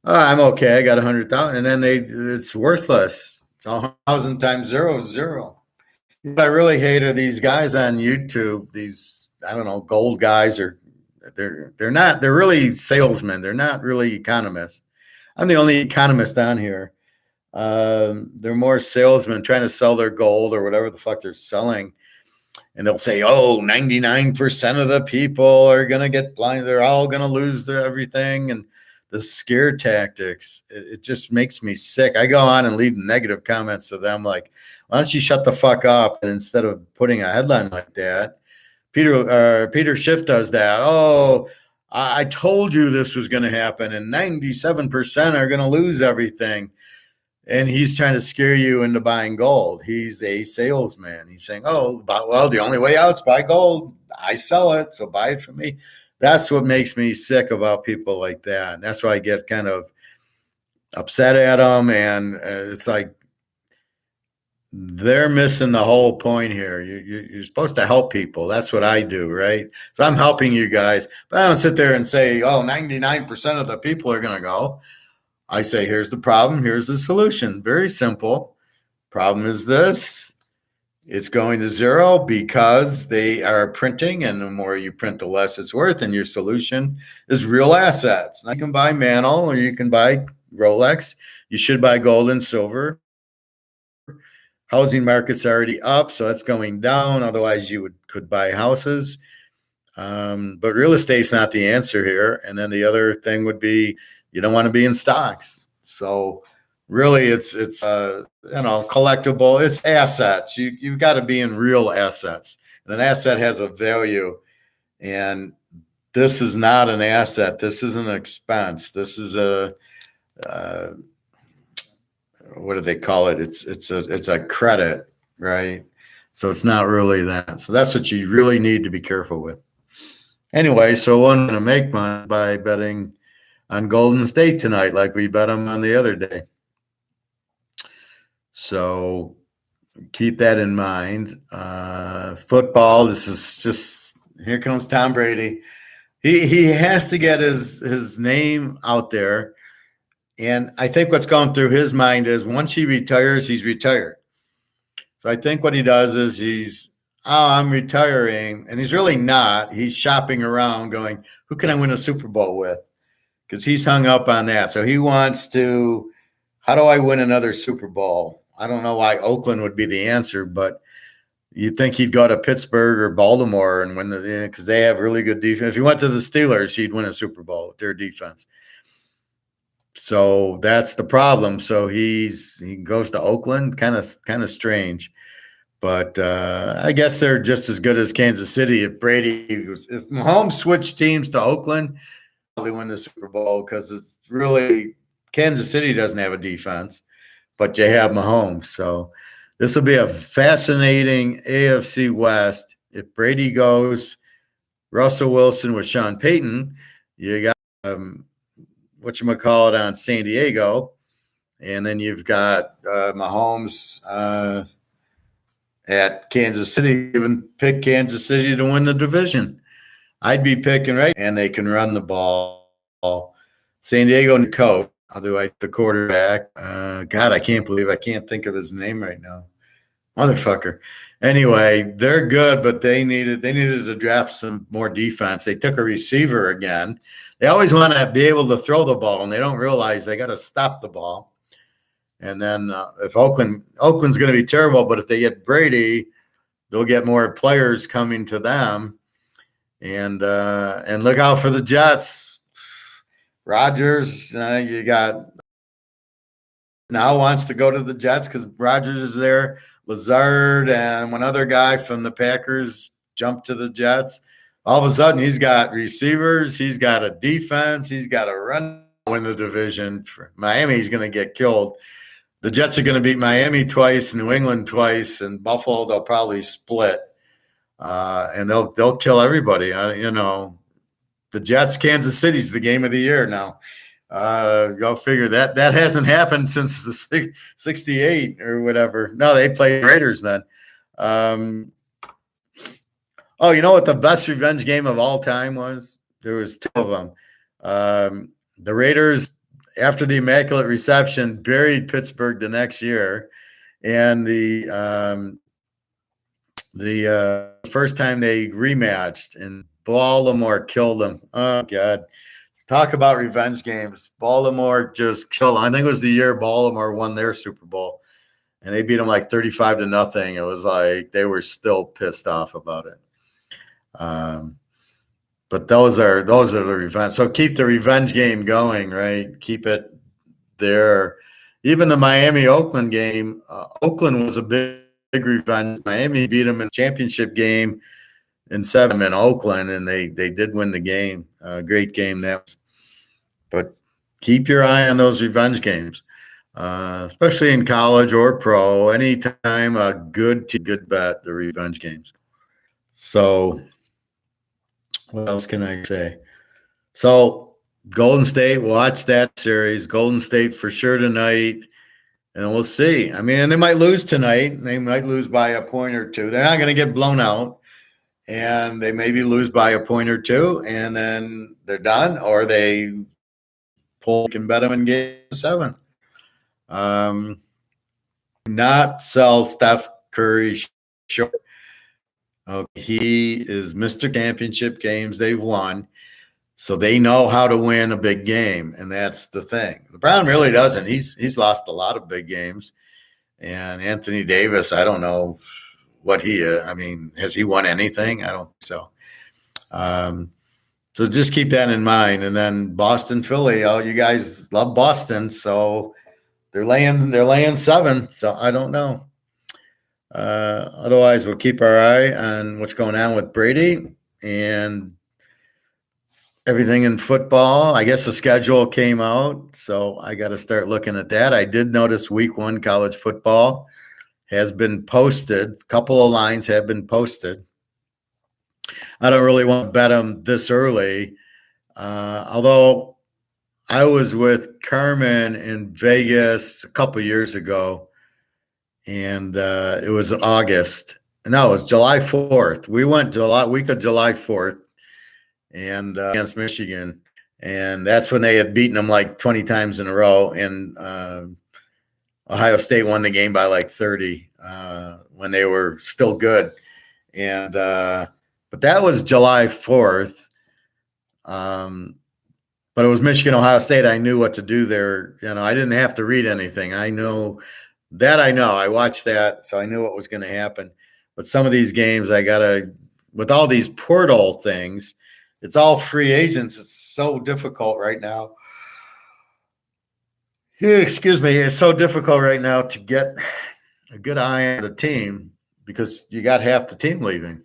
Oh, I'm okay. I got 100,000. And then it's worthless. It's 1,000 times zero is zero. What I really hate are these guys on YouTube, these, I don't know, gold guys, or they're really salesmen. They're not really economists. I'm the only economist on here. They're more salesmen trying to sell their gold or whatever the fuck they're selling. And they'll say, 99% of the people are going to get blind. They're all going to lose their everything. And the scare tactics, it just makes me sick. I go on and leave negative comments to them like, why don't you shut the fuck up? And instead of putting a headline like that, Peter Schiff does that. Oh, I told you this was going to happen, and 97% are going to lose everything. And he's trying to scare you into buying gold. He's a salesman. He's saying, the only way out is buy gold. I sell it, so buy it from me. That's what makes me sick about people like that. And that's why I get kind of upset at them. And it's like they're missing the whole point here. You're supposed to help people. That's what I do, right? So I'm helping you guys. But I don't sit there and say, 99% of the people are going to go. I say, here's the problem. Here's the solution. Very simple. Problem is this. It's going to zero because they are printing, and the more you print, the less it's worth. And your solution is real assets. Now you can buy Mantle or you can buy Rolex. You should buy gold and silver. Housing market's already up, so that's going down. Otherwise, you could buy houses. But real estate's not the answer here. And then the other thing would be, you don't want to be in stocks. So really it's collectible. It's assets. You've got to be in real assets. And an asset has a value. And this is not an asset. This is an expense. This is what do they call it? It's a credit, right? So it's not really that. So that's what you really need to be careful with. Anyway, so I'm going to make money by betting on Golden State tonight, like we bet them on the other day. So keep that in mind. Football, this is just, here comes Tom Brady. He has to get his name out there. And I think what's going through his mind is once he retires, he's retired. So I think what he does is he's oh, I'm retiring. And he's really not. He's shopping around going, who can I win a Super Bowl with? Because he's hung up on that. So he wants to, how do I win another Super Bowl? I don't know why Oakland would be the answer, but you'd think he'd go to Pittsburgh or Baltimore and win because they have really good defense. If he went to the Steelers, he'd win a Super Bowl with their defense. So that's the problem. So he goes to Oakland, kind of strange. But I guess they're just as good as Kansas City. If Mahomes switched teams to Oakland, probably win the Super Bowl because it's really Kansas City doesn't have a defense, but you have Mahomes. So this will be a fascinating AFC West. If Brady goes, Russell Wilson with Sean Payton, you got whatchamacallit on San Diego, and then you've got Mahomes at Kansas City. Even pick Kansas City to win the division. I'd be picking right, and they can run the ball. San Diego and coach, I'll do like the quarterback. God, I can't believe I can't think of his name right now. Motherfucker. Anyway, they're good, but they needed to draft some more defense. They took a receiver again. They always want to be able to throw the ball, and they don't realize they got to stop the ball. And then if Oakland's going to be terrible, but if they get Brady, they'll get more players coming to them. And look out for the Jets. Rodgers, you got now wants to go to the Jets because Rodgers is there. Lazard and one other guy from the Packers jumped to the Jets. All of a sudden, he's got receivers. He's got a defense. He's got a run in the division. Miami's going to get killed. The Jets are going to beat Miami twice, New England twice, and Buffalo they'll probably split. And they'll kill everybody. The Jets, Kansas City's the game of the year now. Go figure that hasn't happened since the 68 or whatever. No, they played Raiders then. Oh, you know what the best revenge game of all time was? There was two of them. The Raiders, after the Immaculate Reception, buried Pittsburgh the next year, and the first time they rematched, and Baltimore killed them. Oh God. Talk about revenge games. Baltimore just killed them. I think it was the year Baltimore won their Super Bowl, and they beat them like 35-0. It was like they were still pissed off about it. But those are the revenge. So keep the revenge game going, right? Keep it there. Even the Miami-Oakland game, Oakland was a big revenge. Miami beat them in the championship game in 7 in Oakland, and they did win the game. Great game that was. But keep your eye on those revenge games, especially in college or pro. Anytime a good bet, the revenge games. So what else can I say? So Golden State, watch that series. Golden State for sure tonight. And we'll see. I mean, and they might lose tonight. They might lose by a point or two. They're not going to get blown out. And they maybe lose by a point or two, and then they're done, or they can bet them in game 7. Not sell Steph Curry short. Okay, he is Mr. Championship games. They've won. So they know how to win a big game, and that's the thing. LeBron really doesn't. He's lost a lot of big games. And Anthony Davis, I don't know what he is. I mean, has he won anything? I don't think so. So just keep that in mind. And then Boston, Philly. Oh, you guys love Boston, so they're laying 7. So I don't know. Otherwise, we'll keep our eye on what's going on with Brady and everything in football. I guess the schedule came out, so I got to start looking at that. I did notice week 1 college football has been posted. A couple of lines have been posted. I don't really want to bet them this early, although I was with Carmen in Vegas a couple years ago, and it was August. No, it was July 4th. We went week of July 4th, and against Michigan, and that's when they had beaten them like 20 times in a row, and Ohio State won the game by like 30 when they were still good. And but that was July 4th. But it was Michigan, Ohio State. I knew what to do there. I didn't have to read anything. I know. I watched that, so I knew what was going to happen. But some of these games, with all these portal things, it's all free agents. It's so difficult right now. Excuse me. It's so difficult right now to get a good eye on the team because you got half the team leaving.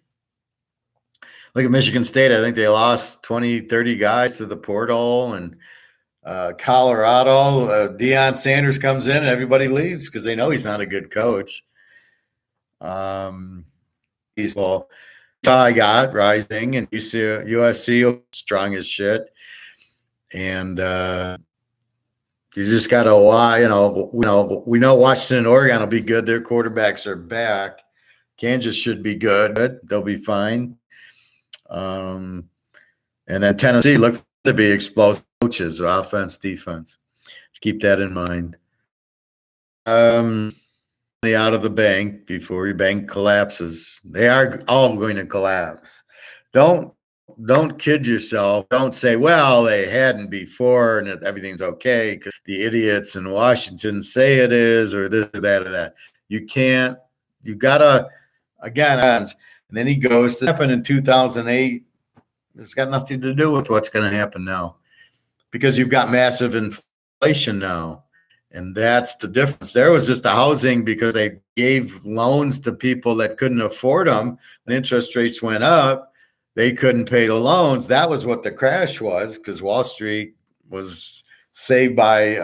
Look at Michigan State. I think they lost 20, 30 guys to the portal. And Colorado, Deion Sanders comes in and everybody leaves because they know he's not a good coach. He's I got rising, and USC strong as shit. And you just got to, we know Washington and Oregon will be good. Their quarterbacks are back. Kansas should be good. They'll be fine. And then Tennessee look to be explosive coaches, offense, defense. Keep that in mind. Out of the bank before your bank collapses. They are all going to collapse. Don't kid yourself. Don't say, well, they hadn't before and everything's okay because the idiots in Washington say it is or this or that or that. You can't. You gotta again. And then he goes to happen in 2008. It's got nothing to do with what's going to happen now because you've got massive inflation now. And that's the difference. There was just a housing because they gave loans to people that couldn't afford them. When interest rates went up, they couldn't pay the loans. That was what the crash was because Wall Street was saved by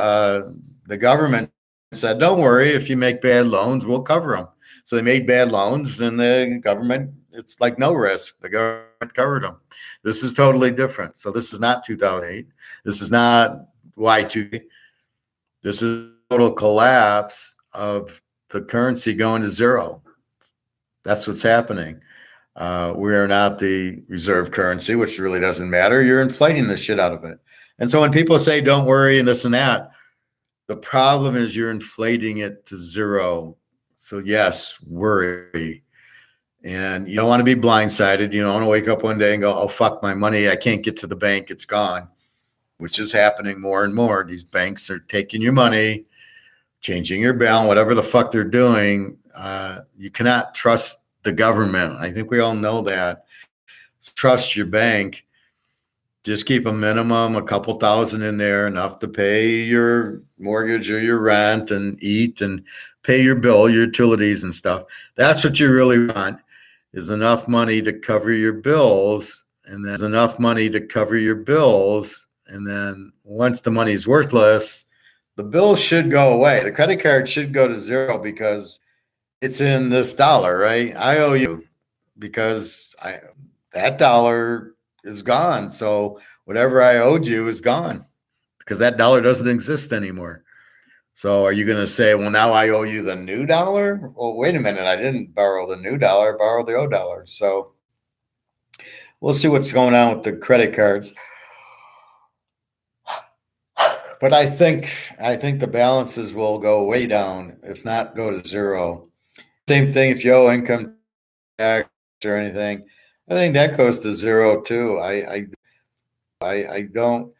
the government. Said, don't worry, if you make bad loans, we'll cover them. So they made bad loans and the government, it's like no risk. The government covered them. This is totally different. So this is not 2008. This is not Y2K. This is a total collapse of the currency going to zero. That's what's happening. We are not the reserve currency, which really doesn't matter. You're inflating the shit out of it. And so when people say, don't worry and this and that, the problem is you're inflating it to zero. So yes, worry. And you don't want to be blindsided. You don't want to wake up one day and go, oh, fuck my money. I can't get to the bank. It's gone. Which is happening more and more. These banks are taking your money, changing your balance, whatever the fuck they're doing. You cannot trust the government. I think we all know that. Trust your bank. Just keep a minimum, a couple thousand in there, enough to pay your mortgage or your rent and eat and pay your bill, your utilities and stuff. That's what you really want, is enough money to cover your bills. And there's enough money to cover your bills. And then once the money's worthless, the bill should go away. The credit card should go to zero because it's in this dollar, right? I owe you because that dollar is gone. So whatever I owed you is gone because that dollar doesn't exist anymore. So are you going to say, well, now I owe you the new dollar? Well, wait a minute. I didn't borrow the new dollar, I borrowed the old dollar. So we'll see what's going on with the credit cards. But I think the balances will go way down, if not go to zero. Same thing if you owe income tax or anything. I think that goes to zero too. I don't.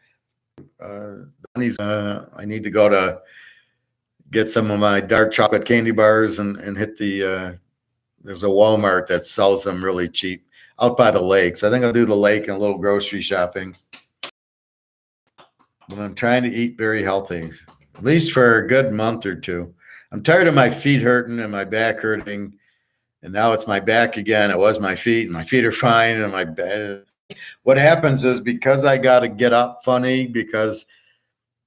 I need to go to get some of my dark chocolate candy bars and hit the. There's a Walmart that sells them really cheap out by the lake. So I think I'll do the lake and a little grocery shopping. But I'm trying to eat very healthy, at least for a good month or two. I'm tired of my feet hurting and my back hurting. And now it's my back again. It was my feet, and my feet are fine. And my back. What happens is because I got to get up funny, because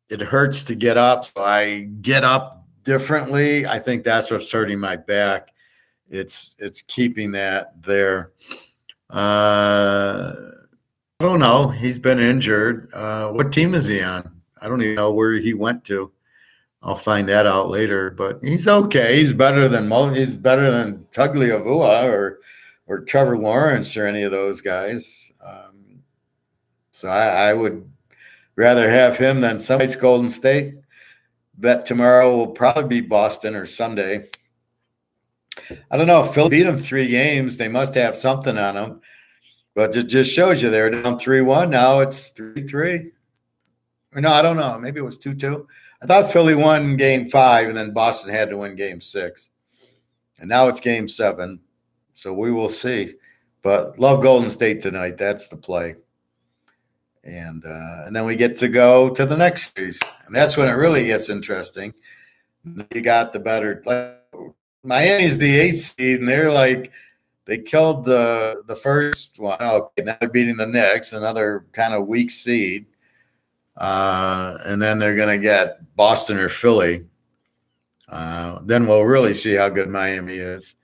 it hurts to get up. So I get up differently. I think that's what's hurting my back. It's keeping that there. I don't know. He's been injured. What team is he on? I don't even know where he went to. I'll find that out later. But he's okay. He's better than Tagliavua or Trevor Lawrence or any of those guys. So I would rather have him than somebody's Golden State. Bet tomorrow will probably be Boston or Sunday. I don't know. If Philly beat them 3 games. They must have something on them. But it just shows you they're down 3-1. Now it's 3-3. Or no, I don't know. Maybe it was 2-2. I thought Philly won game 5, and then Boston had to win game 6. And now it's game 7. So we will see. But love Golden State tonight. That's the play. And then we get to go to the next series. And that's when it really gets interesting. You got the better. Like, Miami's the 8th seed, and they're like, they killed the first one. Okay, now they're beating the Knicks, another kind of weak seed. And then they're going to get Boston or Philly. Then we'll really see how good Miami is.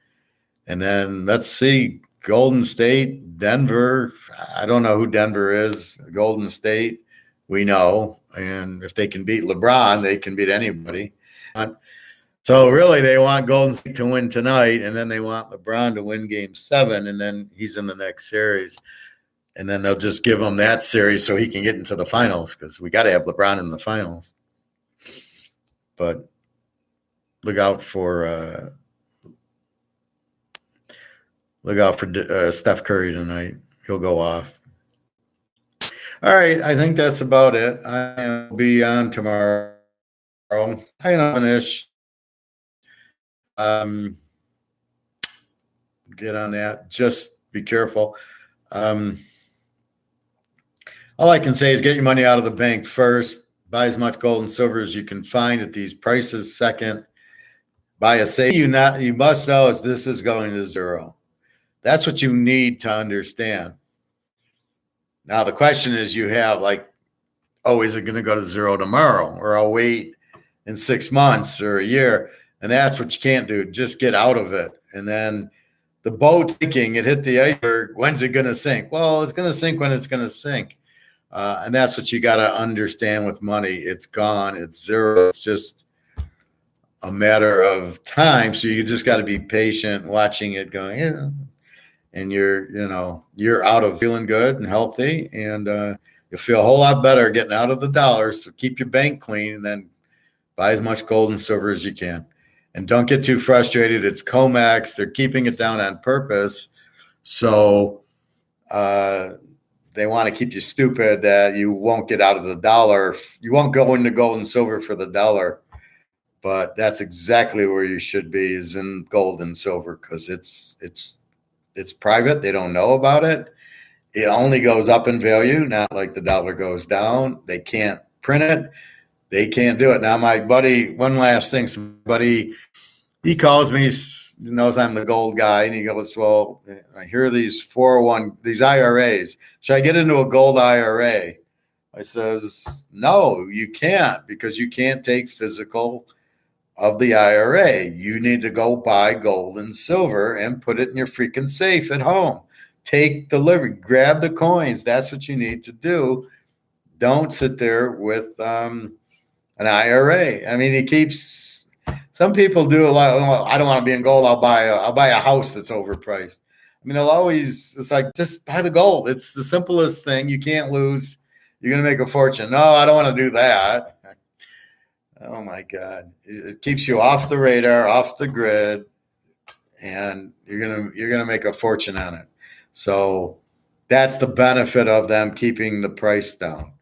And then let's see Golden State, Denver. I don't know who Denver is. Golden State, we know. And if they can beat LeBron, they can beat anybody. So really they want Golden State to win tonight, and then they want LeBron to win game 7, and then he's in the next series. And then they'll just give him that series so he can get into the finals, because we got to have LeBron in the finals. But look out for Steph Curry tonight. He'll go off. All right, I think that's about it. I will be on tomorrow. I finish. Get on that. Just be careful. All I can say is get your money out of the bank first. Buy as much gold and silver as you can find at these prices. Second, buy a safe. You must know is this is going to zero. That's what you need to understand. Now the question is, you have like, oh, is it going to go to zero tomorrow, or I'll wait in 6 months or a year? And that's what you can't do. Just get out of it. And then the boat's sinking. It hit the iceberg. When's it going to sink? Well, it's going to sink when it's going to sink. And that's what you got to understand with money. It's gone. It's zero. It's just a matter of time. So you just got to be patient, watching it going, and you're out of feeling good and healthy, and you'll feel a whole lot better getting out of the dollars. So keep your bank clean, and then buy as much gold and silver as you can. And don't get too frustrated. It's COMEX. They're keeping it down on purpose. So they want to keep you stupid that you won't get out of the dollar. You won't go into gold and silver for the dollar. But that's exactly where you should be, is in gold and silver, because it's private. They don't know about it. It only goes up in value, not like the dollar goes down. They can't print it. They can't do it. Now, my buddy, one last thing, somebody, he calls me, he knows I'm the gold guy, and he goes, well, I hear these 401, these IRAs. Should I get into a gold IRA? I says, no, you can't, because you can't take physical of the IRA. You need to go buy gold and silver and put it in your freaking safe at home. Take delivery, grab the coins. That's what you need to do. Don't sit there with an IRA. I mean, some people do a lot. Oh, I don't want to be in gold. I'll buy a house that's overpriced. I mean, it's like, just buy the gold. It's the simplest thing. You can't lose. You're going to make a fortune. No, I don't want to do that. Oh my God. It keeps you off the radar, off the grid, and you're going to make a fortune on it. So that's the benefit of them keeping the price down.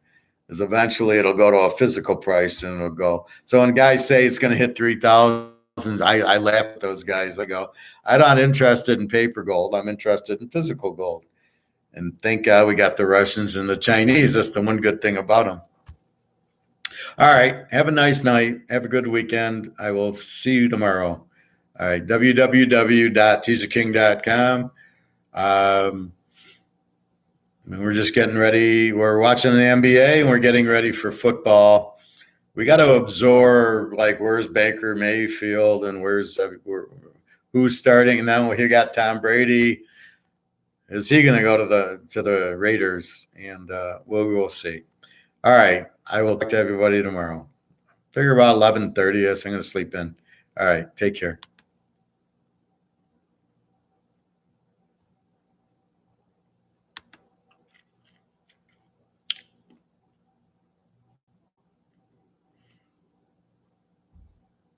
Is eventually it'll go to a physical price, and it'll go. So when guys say it's going to hit 3,000, I laugh at those guys. I go, I'm not interested in paper gold. I'm interested in physical gold. And thank God we got the Russians and the Chinese. That's the one good thing about them. All right. Have a nice night. Have a good weekend. I will see you tomorrow. All right. www.teaserking.com. And we're just getting ready. We're watching the NBA, and we're getting ready for football. We got to absorb, like, where's Baker Mayfield and who's starting. And then we got Tom Brady. Is he going to go to the Raiders? And we will see. All right. I will talk to everybody tomorrow. Figure about 11:30. I'm going to sleep in. All right. Take care.